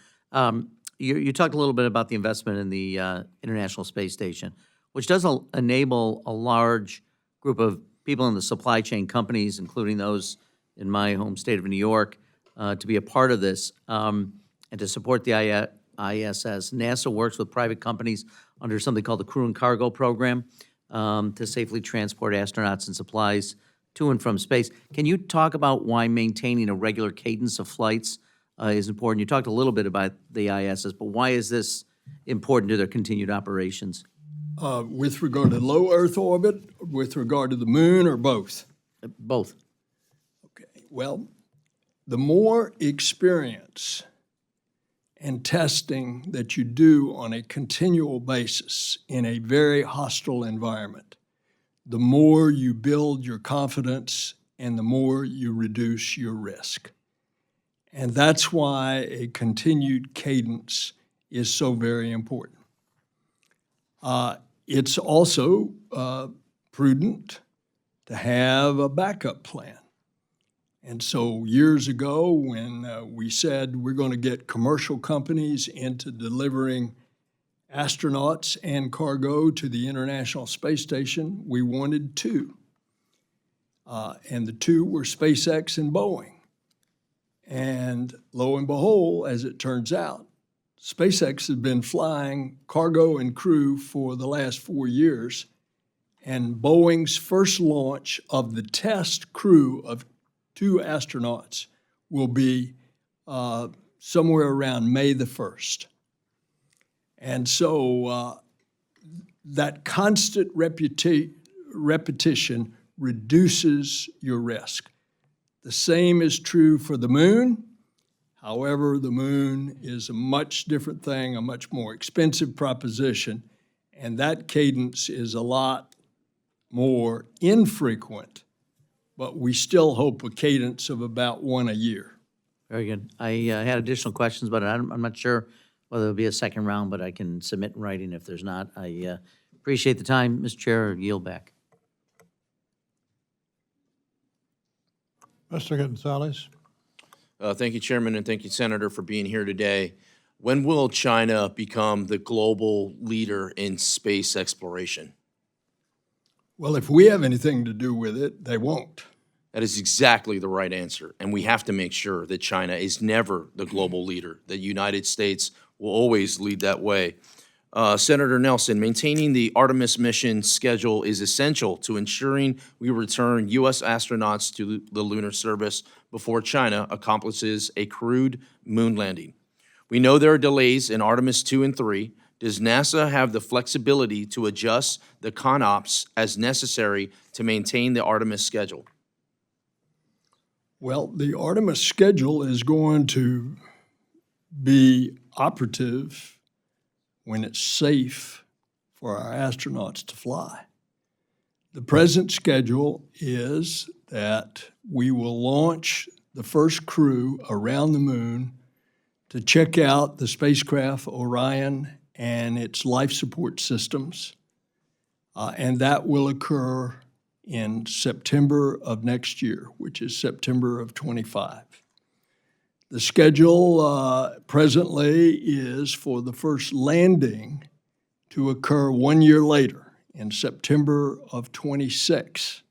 You talked a little bit about the investment in the International Space Station, which does enable a large group of people in the supply chain companies, including those in my home state of New York, to be a part of this and to support the ISS. NASA works with private companies under something called the Crew and Cargo Program to safely transport astronauts and supplies to and from space. Can you talk about why maintaining a regular cadence of flights is important? You talked a little bit about the ISS, but why is this important to their continued operations? With regard to low Earth orbit, with regard to the moon, or both? Both. Okay, well, the more experience and testing that you do on a continual basis in a very hostile environment, the more you build your confidence and the more you reduce your risk. And that's why a continued cadence is so very important. It's also prudent to have a backup plan. And so years ago, when we said we're going to get commercial companies into delivering astronauts and cargo to the International Space Station, we wanted two. And the two were SpaceX and Boeing. And lo and behold, as it turns out, SpaceX has been flying cargo and crew for the last 4 years, and Boeing's first launch of the test crew of 2 astronauts will be somewhere around May the 1st. And so that constant repetition reduces your risk. The same is true for the moon. However, the moon is a much different thing, a much more expensive proposition, and that cadence is a lot more infrequent. but we still hope a cadence of about one a year. Very good. I had additional questions, but I'm not sure whether there'll be a second round, but I can submit in writing if there's not. I appreciate the time, Mr. Chair, yield back. Mr. Gonzalez? Thank you, Chairman, and thank you, Senator, for being here today. When will China become the global leader in space exploration? Well, if we have anything to do with it, they won't. That is exactly the right answer, and we have to make sure that China is never the global leader. The United States will always lead that way. Senator Nelson, maintaining the Artemis mission schedule is essential to ensuring we return U.S. astronauts to the lunar surface before China accomplishes a crewed moon landing. We know there are delays in Artemis 2 and 3. Does NASA have the flexibility to adjust the CONOPS as necessary to maintain the Artemis schedule? Well, the Artemis schedule is going to be operative when it's safe for our astronauts to fly. The present schedule is that we will launch the first crew around the moon to check out the spacecraft Orion and its life support systems, and that will occur in September of next year, which is September of 25. The schedule presently is for the first landing to occur 1 year later, in September of 26.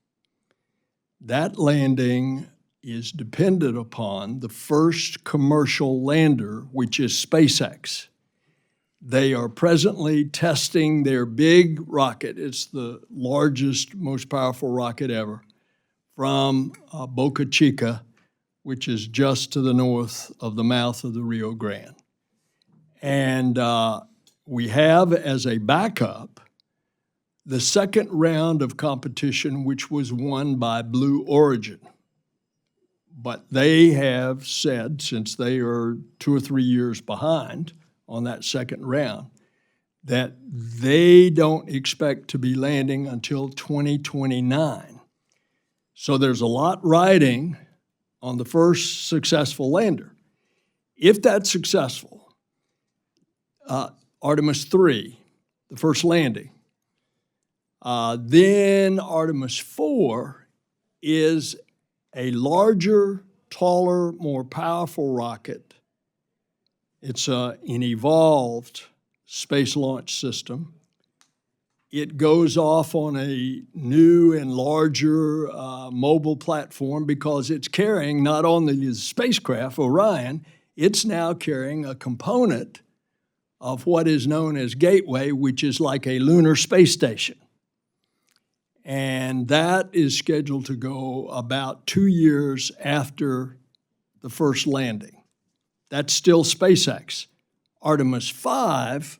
That landing is dependent upon the first commercial lander, which is SpaceX. They are presently testing their big rocket. It's the largest, most powerful rocket ever, from Boca Chica, which is just to the north of the mouth of the Rio Grande. And we have as a backup the second round of competition, which was won by Blue Origin. But they have said, since they are 2 or 3 years behind on that second round, that they don't expect to be landing until 2029. So there's a lot riding on the first successful lander. If that's successful, Artemis 3, the first landing, then Artemis 4 is a larger, taller, more powerful rocket. It's an evolved space launch system. It goes off on a new and larger mobile platform because it's carrying not only the spacecraft, Orion, it's now carrying a component of what is known as Gateway, which is like a lunar space station. And that is scheduled to go about 2 years after the first landing. That's still SpaceX. Artemis 5,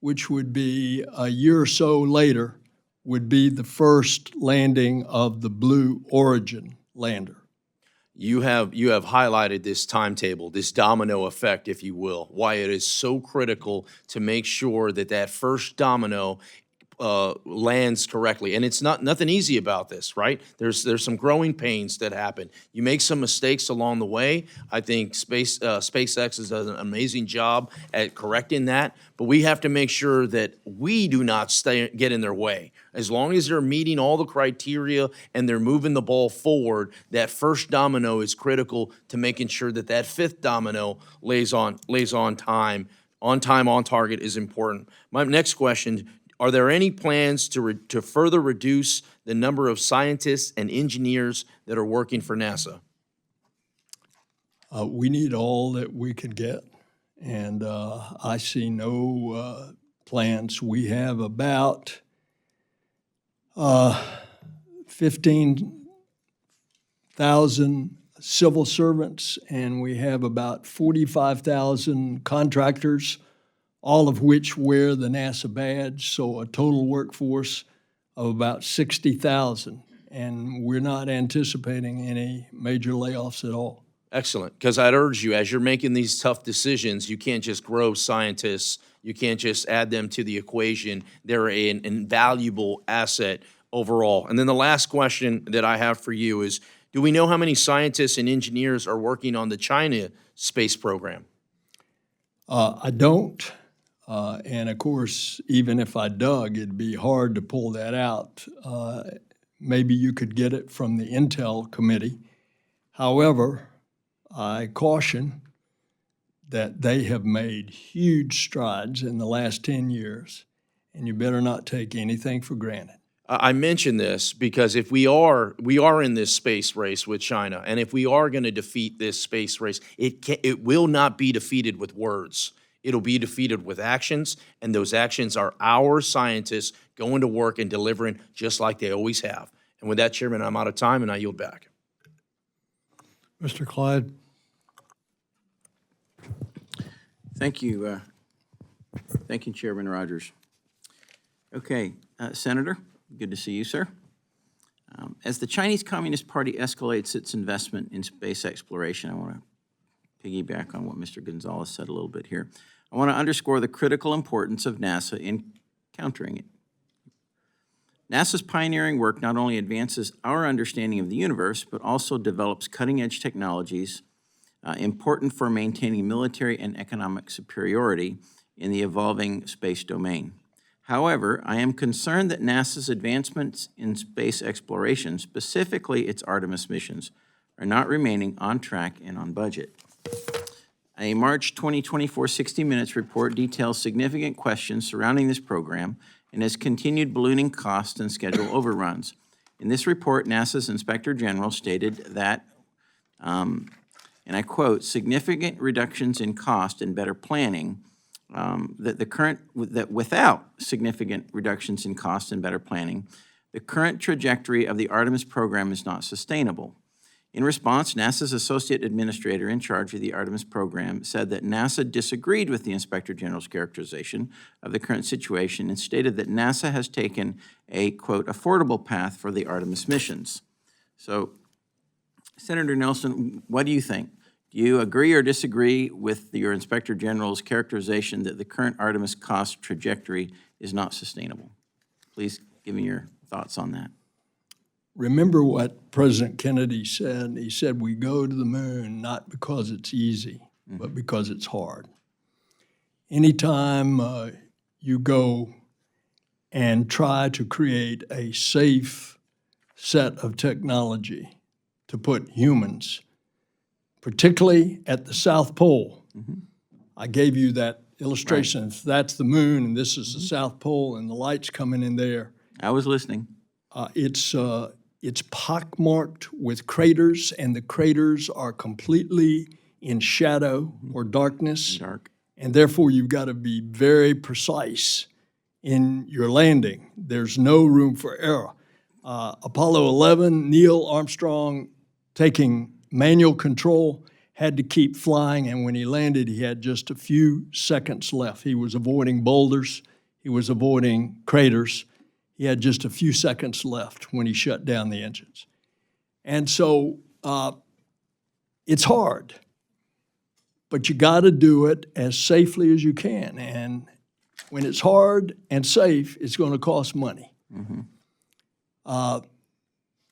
which would be a year or so later, would be the first landing of the Blue Origin lander. You have highlighted this timetable, this domino effect, if you will, why it is so critical to make sure that that first domino lands correctly. And it's nothing easy about this, right? There's some growing pains that happen. You make some mistakes along the way. I think SpaceX has done an amazing job at correcting that, but we have to make sure that we do not get in their way. As long as they're meeting all the criteria and they're moving the ball forward, that first domino is critical to making sure that that fifth domino lays on time. On time, on target is important. My next question, are there any plans to further reduce the number of scientists and engineers that are working for NASA? We need all that we can get, and I see no plans. We have about 15,000 civil servants, and we have about 45,000 contractors, all of which wear the NASA badge, so a total workforce of about 60,000. And we're not anticipating any major layoffs at all. Excellent, because I'd urge you, as you're making these tough decisions, you can't just grow scientists, you can't just add them to the equation. They're an invaluable asset overall? And then the last question that I have for you is, do we know how many scientists and engineers are working on the China space program? I don't. And of course, even if I dug, it'd be hard to pull that out. Maybe you could get it from the Intel Committee. However, I caution that they have made huge strides in the last 10 years, and you better not take anything for granted. I mention this because if we are in this space race with China, and if we are going to defeat this space race, it will not be defeated with words. It'll be defeated with actions, and those actions are our scientists going to work and delivering just like they always have. And with that, Chairman, I'm out of time, and I yield back. Mr. Clyde? Thank you. Thank you, Chairman Rogers. Okay, Senator, good to see you, sir. As the Chinese Communist Party escalates its investment in space exploration, I want to piggyback on what Mr. Gonzalez said a little bit here. I want to underscore the critical importance of NASA in countering it. NASA's pioneering work not only advances our understanding of the universe, but also develops cutting-edge technologies important for maintaining military and economic superiority in the evolving space domain. However, I am concerned that NASA's advancements in space exploration, specifically its Artemis missions, are not remaining on track and on budget. A March 2024 60 Minutes report details significant questions surrounding this program and has continued ballooning costs and schedule overruns. In this report, NASA's Inspector General stated that, and I quote, significant reductions in cost and better planning, that without significant reductions in cost and better planning, the current trajectory of the Artemis program is not sustainable. In response, NASA's Associate Administrator in charge of the Artemis program said that NASA disagreed with the Inspector General's characterization of the current situation and stated that NASA has taken a, quote, affordable path for the Artemis missions. So, Senator Nelson, what do you think? Do you agree or disagree with your Inspector General's characterization that the current Artemis cost trajectory is not sustainable? Please give me your thoughts on that. Remember what President Kennedy said? He said, we go to the moon not because it's easy, but because it's hard. Anytime you go and try to create a safe set of technology to put humans, particularly at the South Pole. I gave you that illustration. Right. If that's the moon and this is the South Pole and the light's coming in there. I was listening. It's pockmarked with craters, and the craters are completely in shadow or darkness. Dark. And therefore, you've got to be very precise in your landing. There's no room for error. Apollo 11, Neil Armstrong taking manual control, had to keep flying, and when he landed, he had just a few seconds left. He was avoiding boulders. He was avoiding craters. He had just a few seconds left when he shut down the engines. And so it's hard, but you got to do it as safely as you can. And when it's hard and safe, it's going to cost money.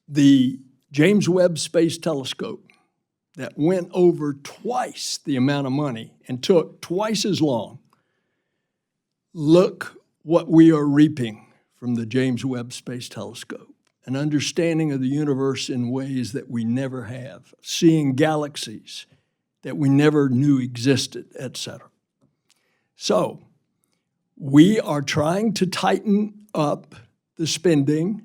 The James Webb Space Telescope that went over twice the amount of money and took twice as long. Look what we are reaping from the James Webb Space Telescope, an understanding of the universe in ways that we never have, seeing galaxies that we never knew existed, etc. So we are trying to tighten up the spending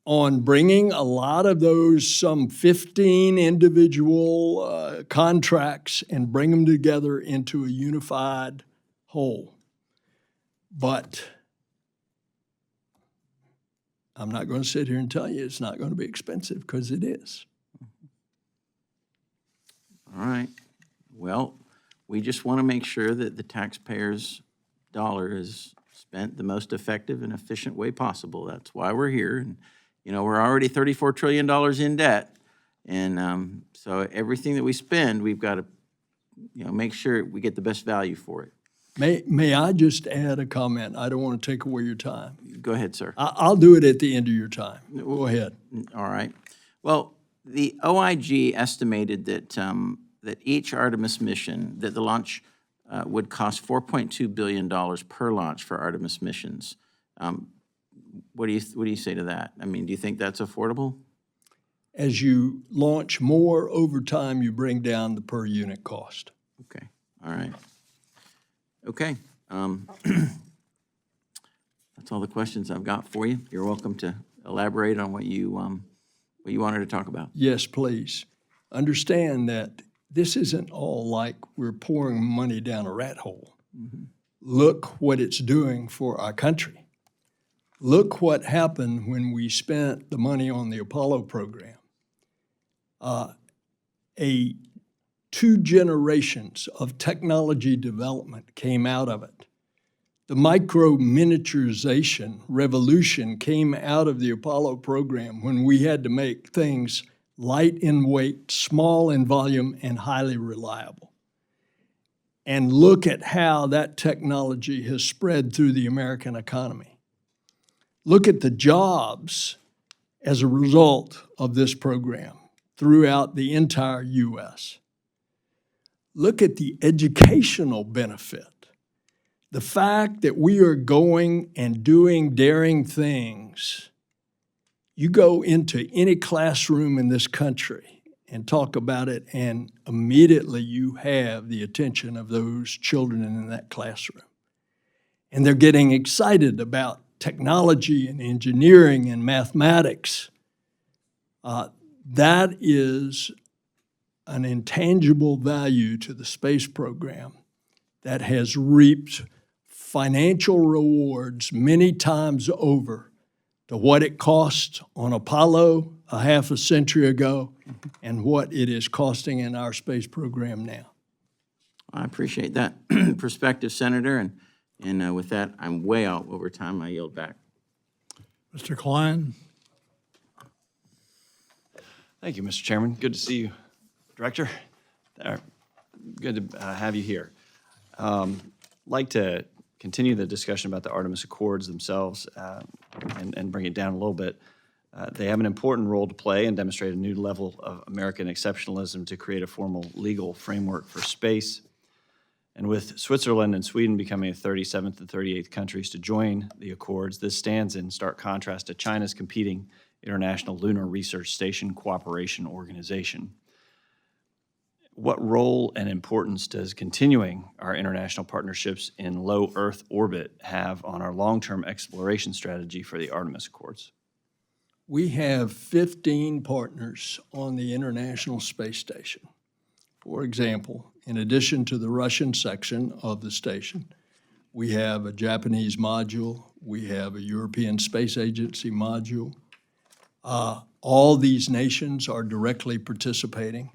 on bringing a lot of those, some 15 individual contracts, and bring them together into a unified whole. But I'm not going to sit here and tell you it's not going to be expensive, because it is. All right. Well, we just want to make sure that the taxpayers' dollar is spent the most effective and efficient way possible. That's why we're here. And, you know, we're already $34 trillion in debt. And so everything that we spend, we've got to, you know, make sure we get the best value for it. May I just add a comment? I don't want to take away your time. Go ahead, sir. I'll do it at the end of your time. Go ahead. All right. Well, the OIG estimated that, that each Artemis mission, that the launch would cost $4.2 billion per launch for Artemis missions. What do you say to that? I mean, do you think that's affordable? As you launch more over time, you bring down the per unit cost. Okay, all right. Okay. That's all the questions I've got for you. You're welcome to elaborate on what you wanted to talk about. Yes, please. Understand that this isn't all like we're pouring money down a rat hole. Look what it's doing for our country. Look what happened when we spent the money on the Apollo program. 2 generations of technology development came out of it. The micro-miniaturization revolution came out of the Apollo program when we had to make things light in weight, small in volume, and highly reliable. And look at how that technology has spread through the American economy. Look at the jobs as a result of this program throughout the entire U.S. Look at the educational benefit. The fact that we are going and doing daring things. You go into any classroom in this country and talk about it, and immediately you have the attention of those children in that classroom. And they're getting excited about technology and engineering and mathematics. That is an intangible value to the space program that has reaped financial rewards many times over to what it cost on Apollo a half a century ago and what it is costing in our space program now. I appreciate that perspective, Senator, and with that, I'm way out over time. I yield back. Mr. Klein? Thank you, Mr. Chairman. Good to see you, Director. Good to have you here. I'd like to continue the discussion about the Artemis Accords themselves and bring it down a little bit. They have an important role to play and demonstrate a new level of American exceptionalism to create a formal legal framework for space. And with Switzerland and Sweden becoming the 37th and 38th countries to join the Accords, this stands in stark contrast to China's competing International Lunar Research Station Cooperation Organization. What role and importance does continuing our international partnerships in low Earth orbit have on our long-term exploration strategy for the Artemis Accords? We have 15 partners on the International Space Station. For example, in addition to the Russian section of the station, we have a Japanese module, we have a European Space Agency module. All these nations are directly participating.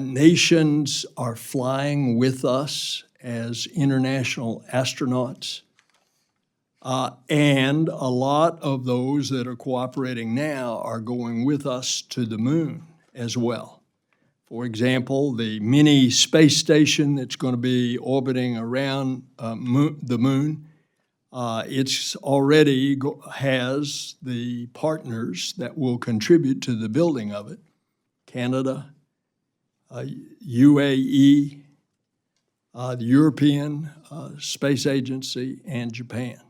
Nations are flying with us as international astronauts. And a lot of those that are cooperating now are going with us to the moon as well. For example, the mini space station that's going to be orbiting around the moon, it's already has the partners that will contribute to the building of it. Canada, UAE, the European Space Agency, and Japan.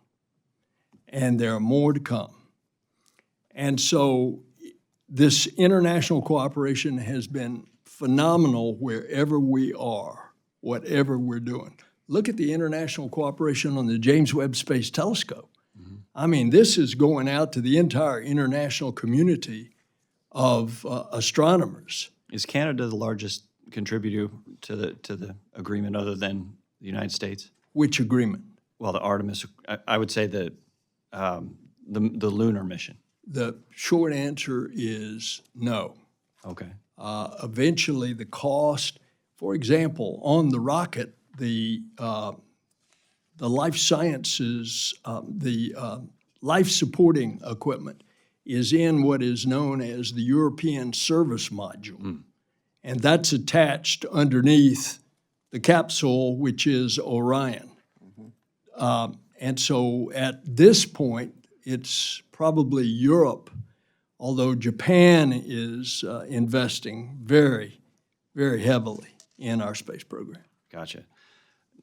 And there are more to come. And so this international cooperation has been phenomenal wherever we are, whatever we're doing. Look at the international cooperation on the James Webb Space Telescope. I mean, this is going out to the entire international community of astronomers. Is Canada the largest contributor to the agreement other than the United States? Which agreement? Well, the Artemis, I would say the lunar mission. The short answer is no. Okay. Eventually, the cost, for example, on the rocket, the life sciences, the life-supporting equipment is in what is known as the European Service Module. And that's attached underneath the capsule, which is Orion. And so at this point, it's probably Europe, although Japan is investing very, very heavily in our space program. Gotcha.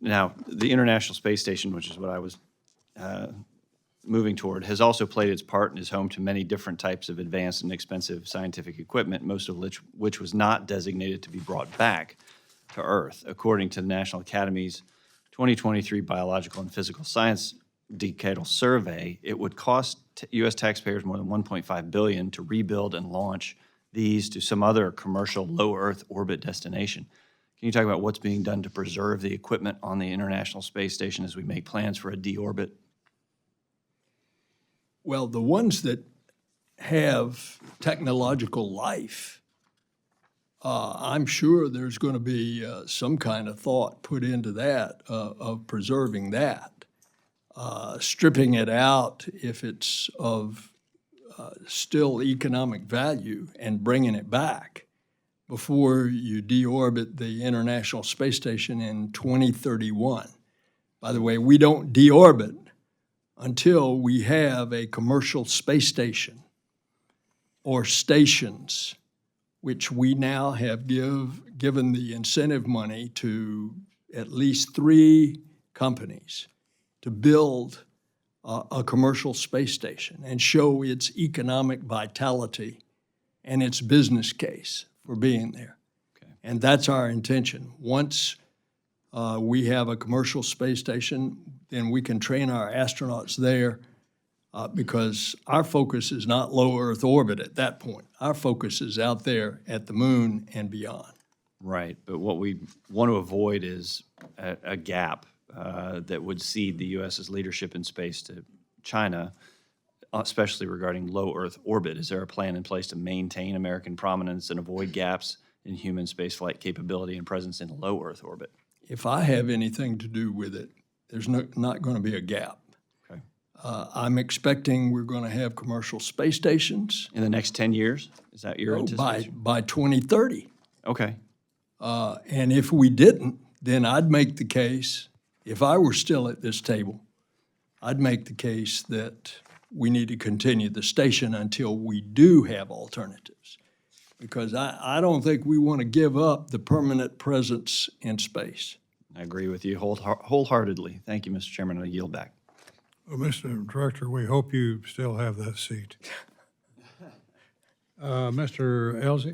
Now, the International Space Station, which is what I was moving toward, has also played its part and is home to many different types of advanced and expensive scientific equipment, most of which was not designated to be brought back to Earth. According to the National Academy's 2023 Biological and Physical Science Decadal Survey, it would cost U.S. taxpayers more than $1.5 billion to rebuild and launch these to some other commercial low Earth orbit destination. Can you talk about what's being done to preserve the equipment on the International Space Station as we make plans for a deorbit? Well, the ones that have technological life, I'm sure there's going to be some kind of thought put into that of preserving that. Stripping it out if it's of still economic value and bringing it back before you deorbit the International Space Station in 2031. By the way, we don't deorbit until we have a commercial space station or stations, which we now have given the incentive money to at least 3 companies to build a commercial space station and show its economic vitality and its business case for being there. Okay. And that's our intention. Once we have a commercial space station, then we can train our astronauts there because our focus is not low Earth orbit at that point. Our focus is out there at the moon and beyond. Right, but what we want to avoid is a gap that would cede the U.S.'s leadership in space to China, especially regarding low Earth orbit. Is there a plan in place to maintain American prominence and avoid gaps in human spaceflight capability and presence in low Earth orbit? If I have anything to do with it, there's not going to be a gap. Okay. I'm expecting we're going to have commercial space stations In the next 10 years? Is that your anticipation? by 2030. Okay. And if we didn't, then I'd make the case, if I were still at this table, I'd make the case that we need to continue the station until we do have alternatives. Because I don't think we want to give up the permanent presence in space. I agree with you wholeheartedly. Thank you, Mr. Chairman. I'll yield back. Well, Mr. Director, we hope you still have that seat. Mr. Elzey?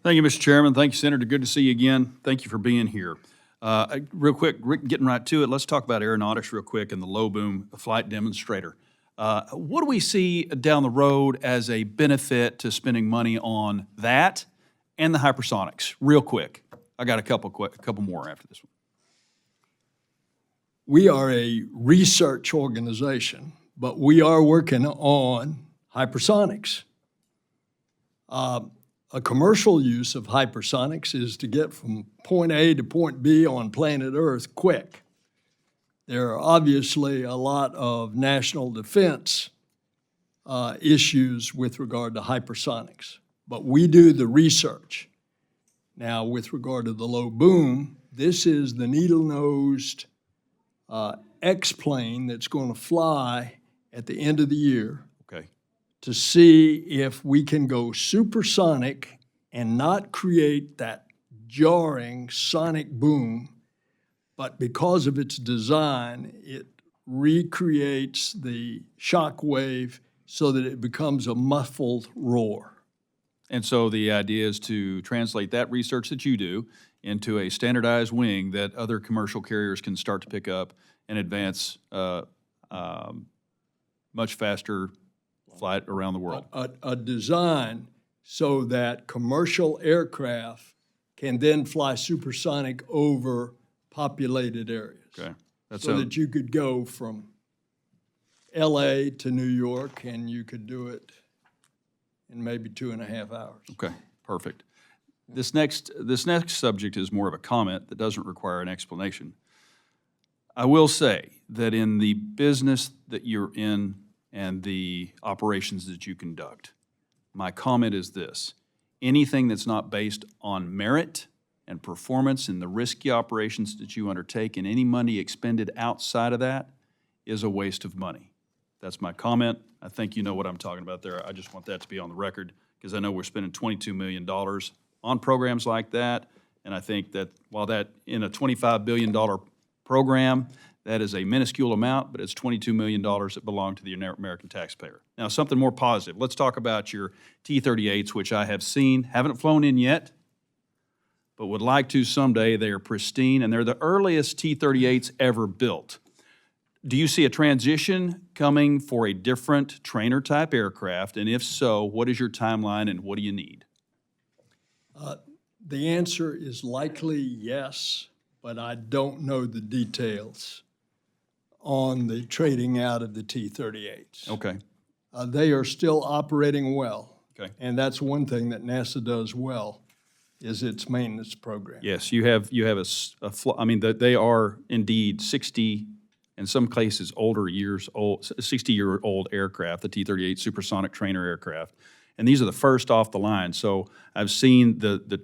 Thank you, Mr. Chairman. Thank you, Senator. Good to see you again. Thank you for being here. Real quick, getting right to it, let's talk about aeronautics real quick and the low boom flight demonstrator. What do we see down the road as a benefit to spending money on that and the hypersonics? Real quick. I got a couple more after this one. We are a research organization, but we are working on hypersonics. A commercial use of hypersonics is to get from point A to point B on planet Earth quick. There are obviously a lot of national defense issues with regard to hypersonics, but we do the research. Now, with regard to the low boom, this is the needle-nosed X-plane that's going to fly at the end of the year. Okay. To see if we can go supersonic and not create that jarring sonic boom, but because of its design, it recreates the shock wave so that it becomes a muffled roar. And so the idea is to translate that research that you do into a standardized wing that other commercial carriers can start to pick up and advance much faster flight around the world. A design so that commercial aircraft can then fly supersonic over populated areas. Okay. So that you could go from LA to New York and you could do it in maybe 2.5 hours. Okay, perfect. This next subject is more of a comment that doesn't require an explanation. I will say that in the business that you're in and the operations that you conduct, my comment is this: anything that's not based on merit and performance in the risky operations that you undertake, and any money expended outside of that is a waste of money. That's my comment. I think you know what I'm talking about there. I just want that to be on the record, because I know we're spending $22 million on programs like that, and I think that while that, in a $25 billion program, that is a minuscule amount, but it's $22 million that belong to the American taxpayer. Now, something more positive. Let's talk about your T-38s, which I have seen, haven't flown in yet, but would like to someday. They are pristine, and they're the earliest T-38s ever built. Do you see a transition coming for a different trainer-type aircraft? And if so, what is your timeline and what do you need? The answer is likely yes, but I don't know the details on the trading out of the T-38s. Okay. They are still operating well. Okay. And that's one thing that NASA does well, is its maintenance program. Yes, you have they are indeed 60, in some cases older years old, 60-year-old aircraft, the T-38 supersonic trainer aircraft. And these are the first off the line. So I've seen the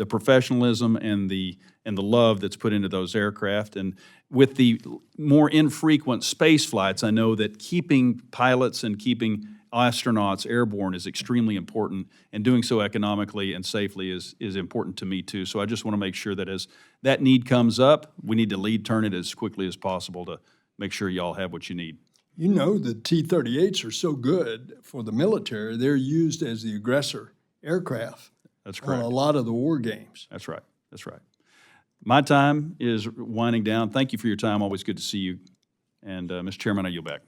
professionalism and the love that's put into those aircraft. And with the more infrequent space flights, I know that keeping pilots and keeping astronauts airborne is extremely important, and doing so economically and safely is important to me too. So I just want to make sure that as that need comes up, we need to lead turn it as quickly as possible to make sure y'all have what you need. You know, the T-38s are so good for the military, they're used as the aggressor aircraft That's on correct. a lot of the war games. That's right. That's right. My time is winding down. Thank you for your time. Always good to see you. And Mr. Chairman, I yield back.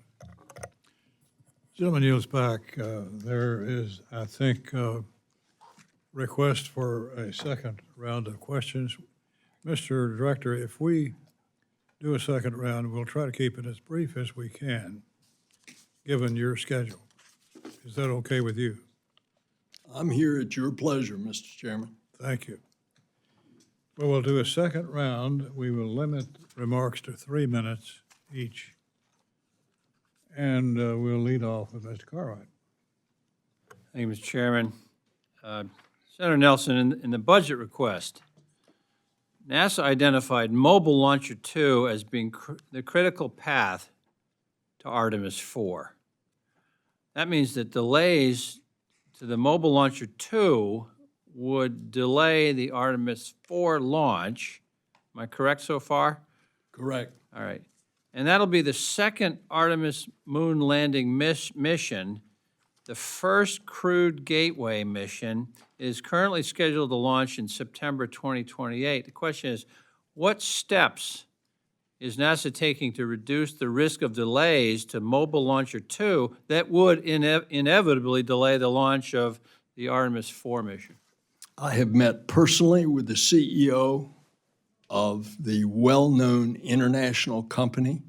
Gentleman yields back. There is, I think, request for a second round of questions. Mr. Director, if we do a second round, we'll try to keep it as brief as we can, given your schedule. Is that okay with you? I'm here at your pleasure, Mr. Chairman. Thank you. Well, we'll do a second round. We will limit remarks to 3 minutes each. And we'll lead off with Mr. Cartwright. Thank you, Mr. Chairman. Senator Nelson, in the budget request, NASA identified Mobile Launcher 2 as being the critical path to Artemis 4. That means that delays to the Mobile Launcher 2 would delay the Artemis 4 launch. Am I correct so far? Correct. All right. And that'll be the second Artemis moon landing mission. The first crewed gateway mission is currently scheduled to launch in September 2028. The question is, what steps is NASA taking to reduce the risk of delays to Mobile Launcher 2 that would inevitably delay the launch of the Artemis 4 mission? I have met personally with the CEO of the well-known international company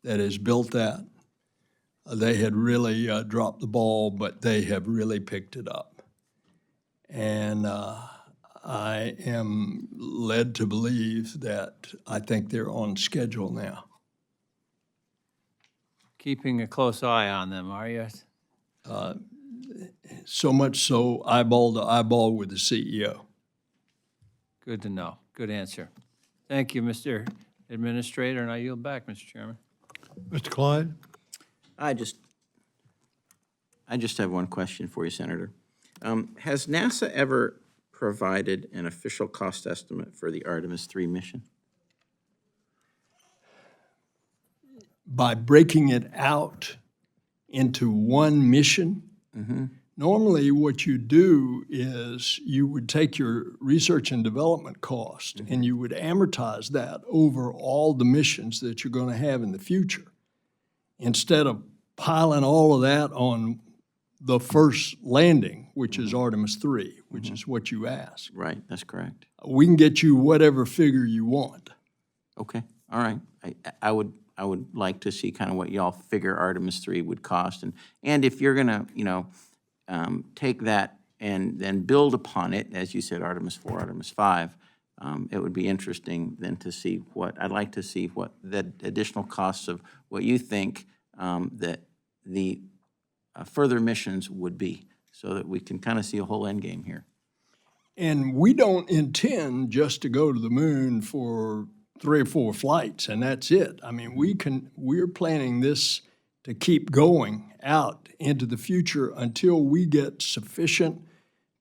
that has built that. They had really dropped the ball, but they have really picked it up. And I am led to believe that I think they're on schedule now. Keeping a close eye on them, are you? So much so, eyeball to eyeball with the CEO. Good to know. Good answer. Thank you, Mr. Administrator, and I yield back, Mr. Chairman. Mr. Clyde? I just have one question for you, Senator. Has NASA ever provided an official cost estimate for the Artemis 3 mission? By breaking it out into one mission, normally what you do is you would take your research and development cost and you would amortize that over all the missions that you're going to have in the future, instead of piling all of that on the first landing, which is Artemis 3, which is what you asked. Right, that's correct. We can get you whatever figure you want. Okay, all right. I would like to see kind of what y'all figure Artemis 3 would cost, and if you're gonna, take that and then build upon it, as you said, Artemis 4, Artemis 5, it would be interesting then to see I'd like to see what the additional costs of what you think that the further missions would be, so that we can kind of see a whole end game here. And we don't intend just to go to the moon for 3 or 4 flights and that's it. I mean, we're planning this to keep going out into the future until we get sufficient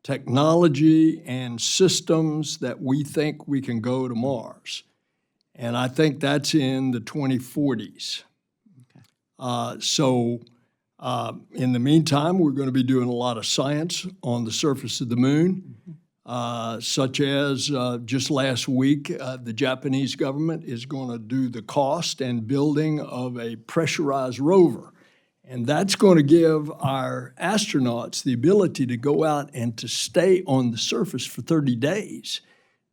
technology and systems that we think we can go to Mars. And I think that's in the 2040s. In the meantime, we're going to be doing a lot of science on the surface of the moon, such as just last week, the Japanese government is going to do the cost and building of a pressurized rover. And that's going to give our astronauts the ability to go out and to stay on the surface for 30 days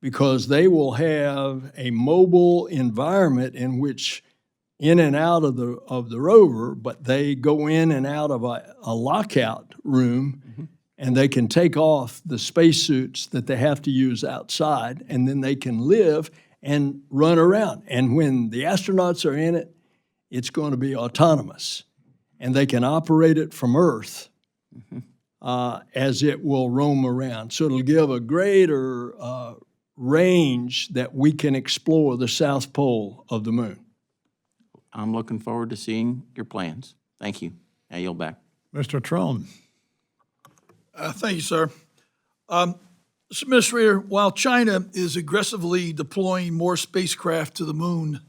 because they will have a mobile environment in which in and out of the rover, but they go in and out of a lockout room, and they can take off the spacesuits that they have to use outside, and then they can live and run around. And when the astronauts are in it, it's going to be autonomous, and they can operate it from Earth as it will roam around. So it'll give a greater range that we can explore the South Pole of the moon. I'm looking forward to seeing your plans. Thank you. I yield back. Mr. Trone. Thank you, sir. Mr. Administrator, while China is aggressively deploying more spacecraft to the moon,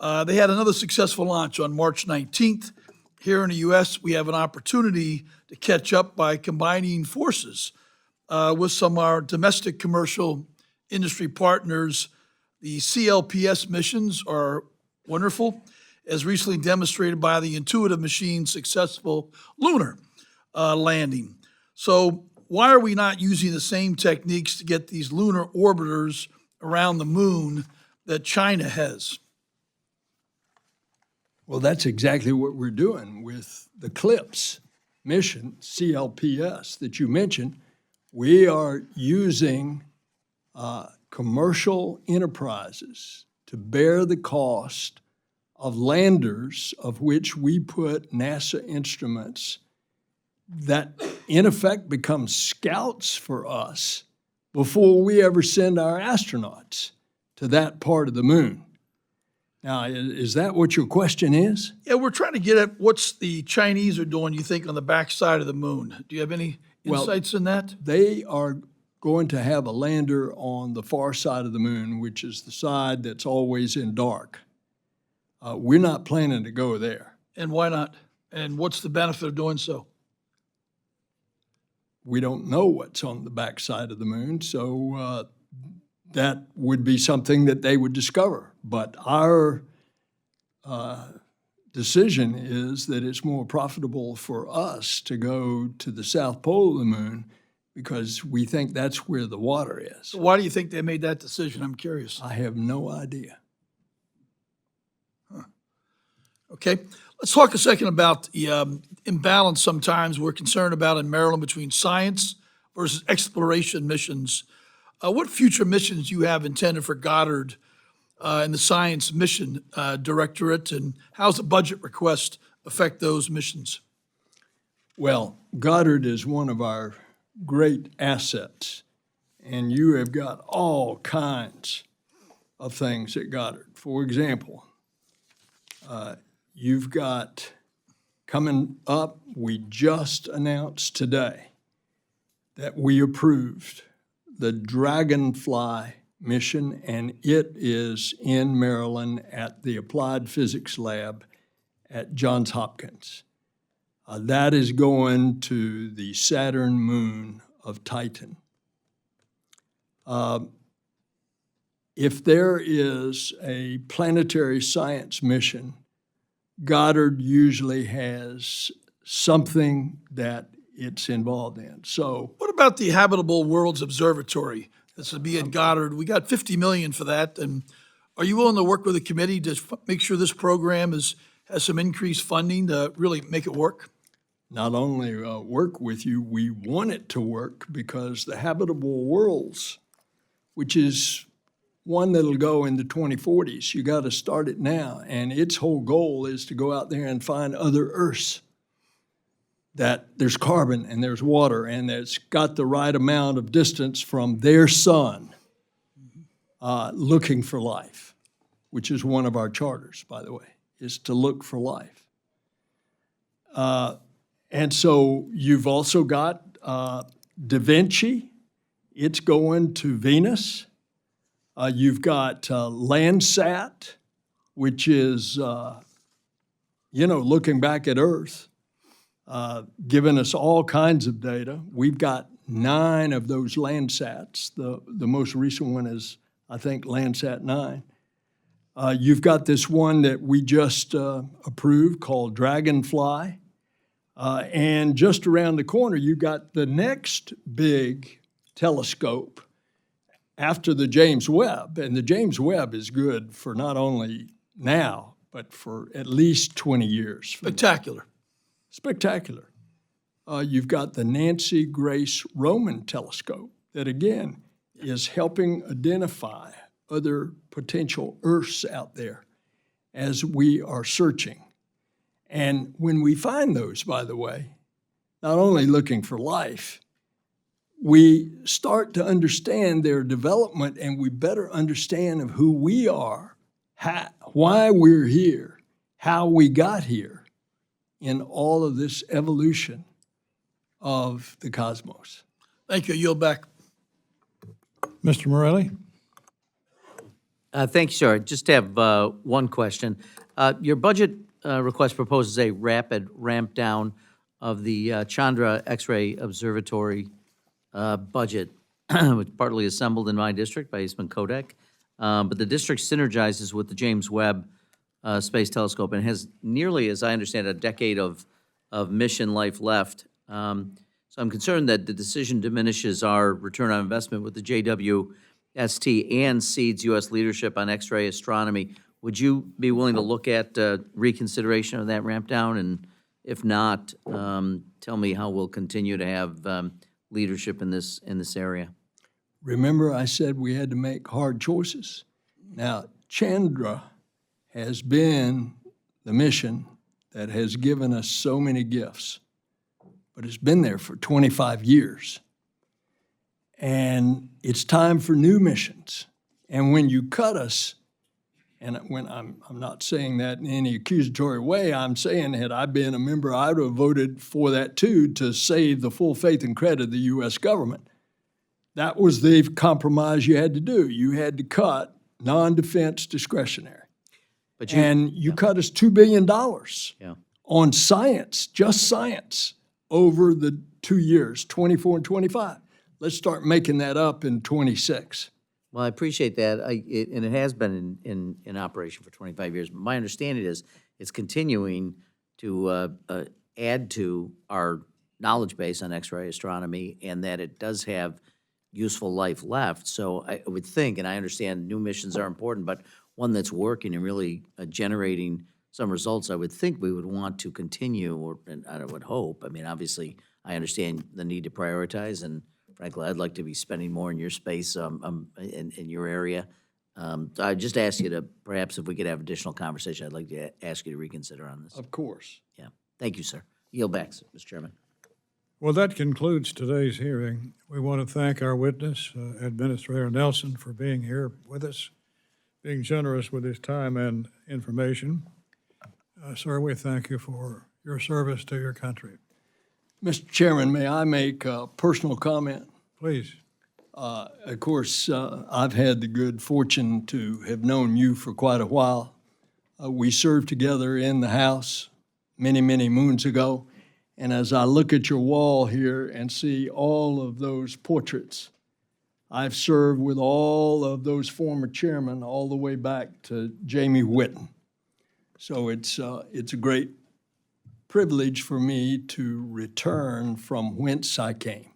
they had another successful launch on March 19th. Here in the U.S., we have an opportunity to catch up by combining forces with some of our domestic commercial industry partners. The CLPS missions are wonderful, as recently demonstrated by the Intuitive Machine's successful lunar landing. So why are we not using the same techniques to get these lunar orbiters around the moon that China has? Well, that's exactly what we're doing with the CLIPS mission, CLPS, that you mentioned. We are using commercial enterprises to bear the cost of landers of which we put NASA instruments that in effect become scouts for us before we ever send our astronauts to that part of the moon. Now, is that what your question is? Yeah, we're trying to get at what's the Chinese are doing, you think, on the backside of the moon. Do you have any insights in that? They are going to have a lander on the far side of the moon, which is the side that's always in dark. We're not planning to go there. And why not? And what's the benefit of doing so? We don't know what's on the backside of the moon, so that would be something that they would discover. But our decision is that it's more profitable for us to go to the South Pole of the moon because we think that's where the water is. So why do you think they made that decision? I'm curious. I have no idea. Okay, let's talk a second about the imbalance sometimes we're concerned about in Maryland between science versus exploration missions. What future missions do you have intended for Goddard and the Science Mission Directorate, and how's the budget request affect those missions? Well, Goddard is one of our great assets, and you have got all kinds of things at Goddard. For example, you've got coming up, we just announced today that we approved the Dragonfly mission, and it is in Maryland at the Applied Physics Lab at Johns Hopkins. That is going to the Saturn moon of Titan. If there is a planetary science mission, Goddard usually has something that it's involved in. So, what about the Habitable Worlds Observatory? This would be at Goddard. We got $50 million for that. And are you willing to work with the committee to make sure this program has some increased funding to really make it work? Not only work with you, we want it to work because the Habitable Worlds, which is one that'll go in the 2040s, you got to start it now. And its whole goal is to go out there and find other Earths that there's carbon and there's water and it's got the right amount of distance from their sun, looking for life, which is one of our charters, by the way, is to look for life. And so you've also got Da Vinci. It's going to Venus. You've got Landsat, which is, looking back at Earth, giving us all kinds of data. We've got 9 of those Landsats. The most recent one is, I think, Landsat 9. You've got this one that we just approved called Dragonfly. And just around the corner, you've got the next big telescope after the James Webb. And the James Webb is good for not only now, but for at least 20 years. Spectacular. Spectacular. You've got the Nancy Grace Roman telescope that, again, is helping identify other potential Earths out there as we are searching. And when we find those, by the way, not only looking for life, we start to understand their development, and we better understand of who we are, why we're here, how we got here in all of this evolution of the cosmos. Thank you. I yield back. Mr. Morelli? Thank you, sir. I just have one question. Your budget request proposes a rapid ramp down of the Chandra X-ray Observatory budget, which partly assembled in my district by Eastman Kodak. But the district synergizes with the James Webb Space Telescope and has nearly, as I understand, a decade of mission life left. So I'm concerned that the decision diminishes our return on investment with the JWST and cedes U.S. leadership on X-ray astronomy. Would you be willing to look at reconsideration of that ramp down? And if not, tell me how we'll continue to have leadership in this area. Remember I said we had to make hard choices? Now, Chandra has been the mission that has given us so many gifts, but it's been there for 25 years. And it's time for new missions. And when you cut us, and when I'm not saying that in any accusatory way, I'm saying had I been a member, I would have voted for that too, to save the full faith and credit of the U.S. government. That was the compromise you had to do. You had to cut non-defense discretionary. But you cut us $2 billion Yeah. on science, just science, over the 2 years, 24 and 25. Let's start making that up in 26. Well, I appreciate that, and it has been in operation for 25 years. My understanding is it's continuing to add to our knowledge base on X-ray astronomy, and that it does have useful life left. So I would think, and I understand new missions are important, but one that's working and really generating some results, I would think we would want to continue, and I would hope. I mean, obviously, I understand the need to prioritize, and frankly, I'd like to be spending more in your space, in your area. I just ask you to, perhaps if we could have additional conversation, I'd like to ask you to reconsider on this. Of course. Yeah. Thank you, sir. Yield back, Mr. Chairman. Well, that concludes today's hearing. We want to thank our witness, Administrator Nelson, for being here with us, being generous with his time and information. Sir, we thank you for your service to your country. Mr. Chairman, may I make a personal comment? Please. Of course, I've had the good fortune to have known you for quite a while. We served together in the House many, many moons ago. And as I look at your wall here and see all of those portraits, I've served with all of those former chairmen all the way back to Jamie Whitten. So it's a great privilege for me to return from whence I came.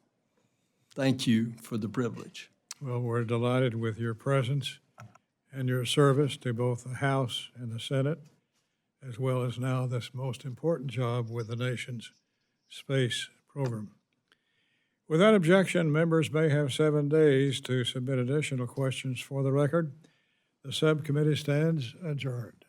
Thank you for the privilege. Well, we're delighted with your presence and your service to both the House and the Senate, as well as now this most important job with the nation's space program. Without objection, members may have 7 days to submit additional questions for the record. The subcommittee stands adjourned.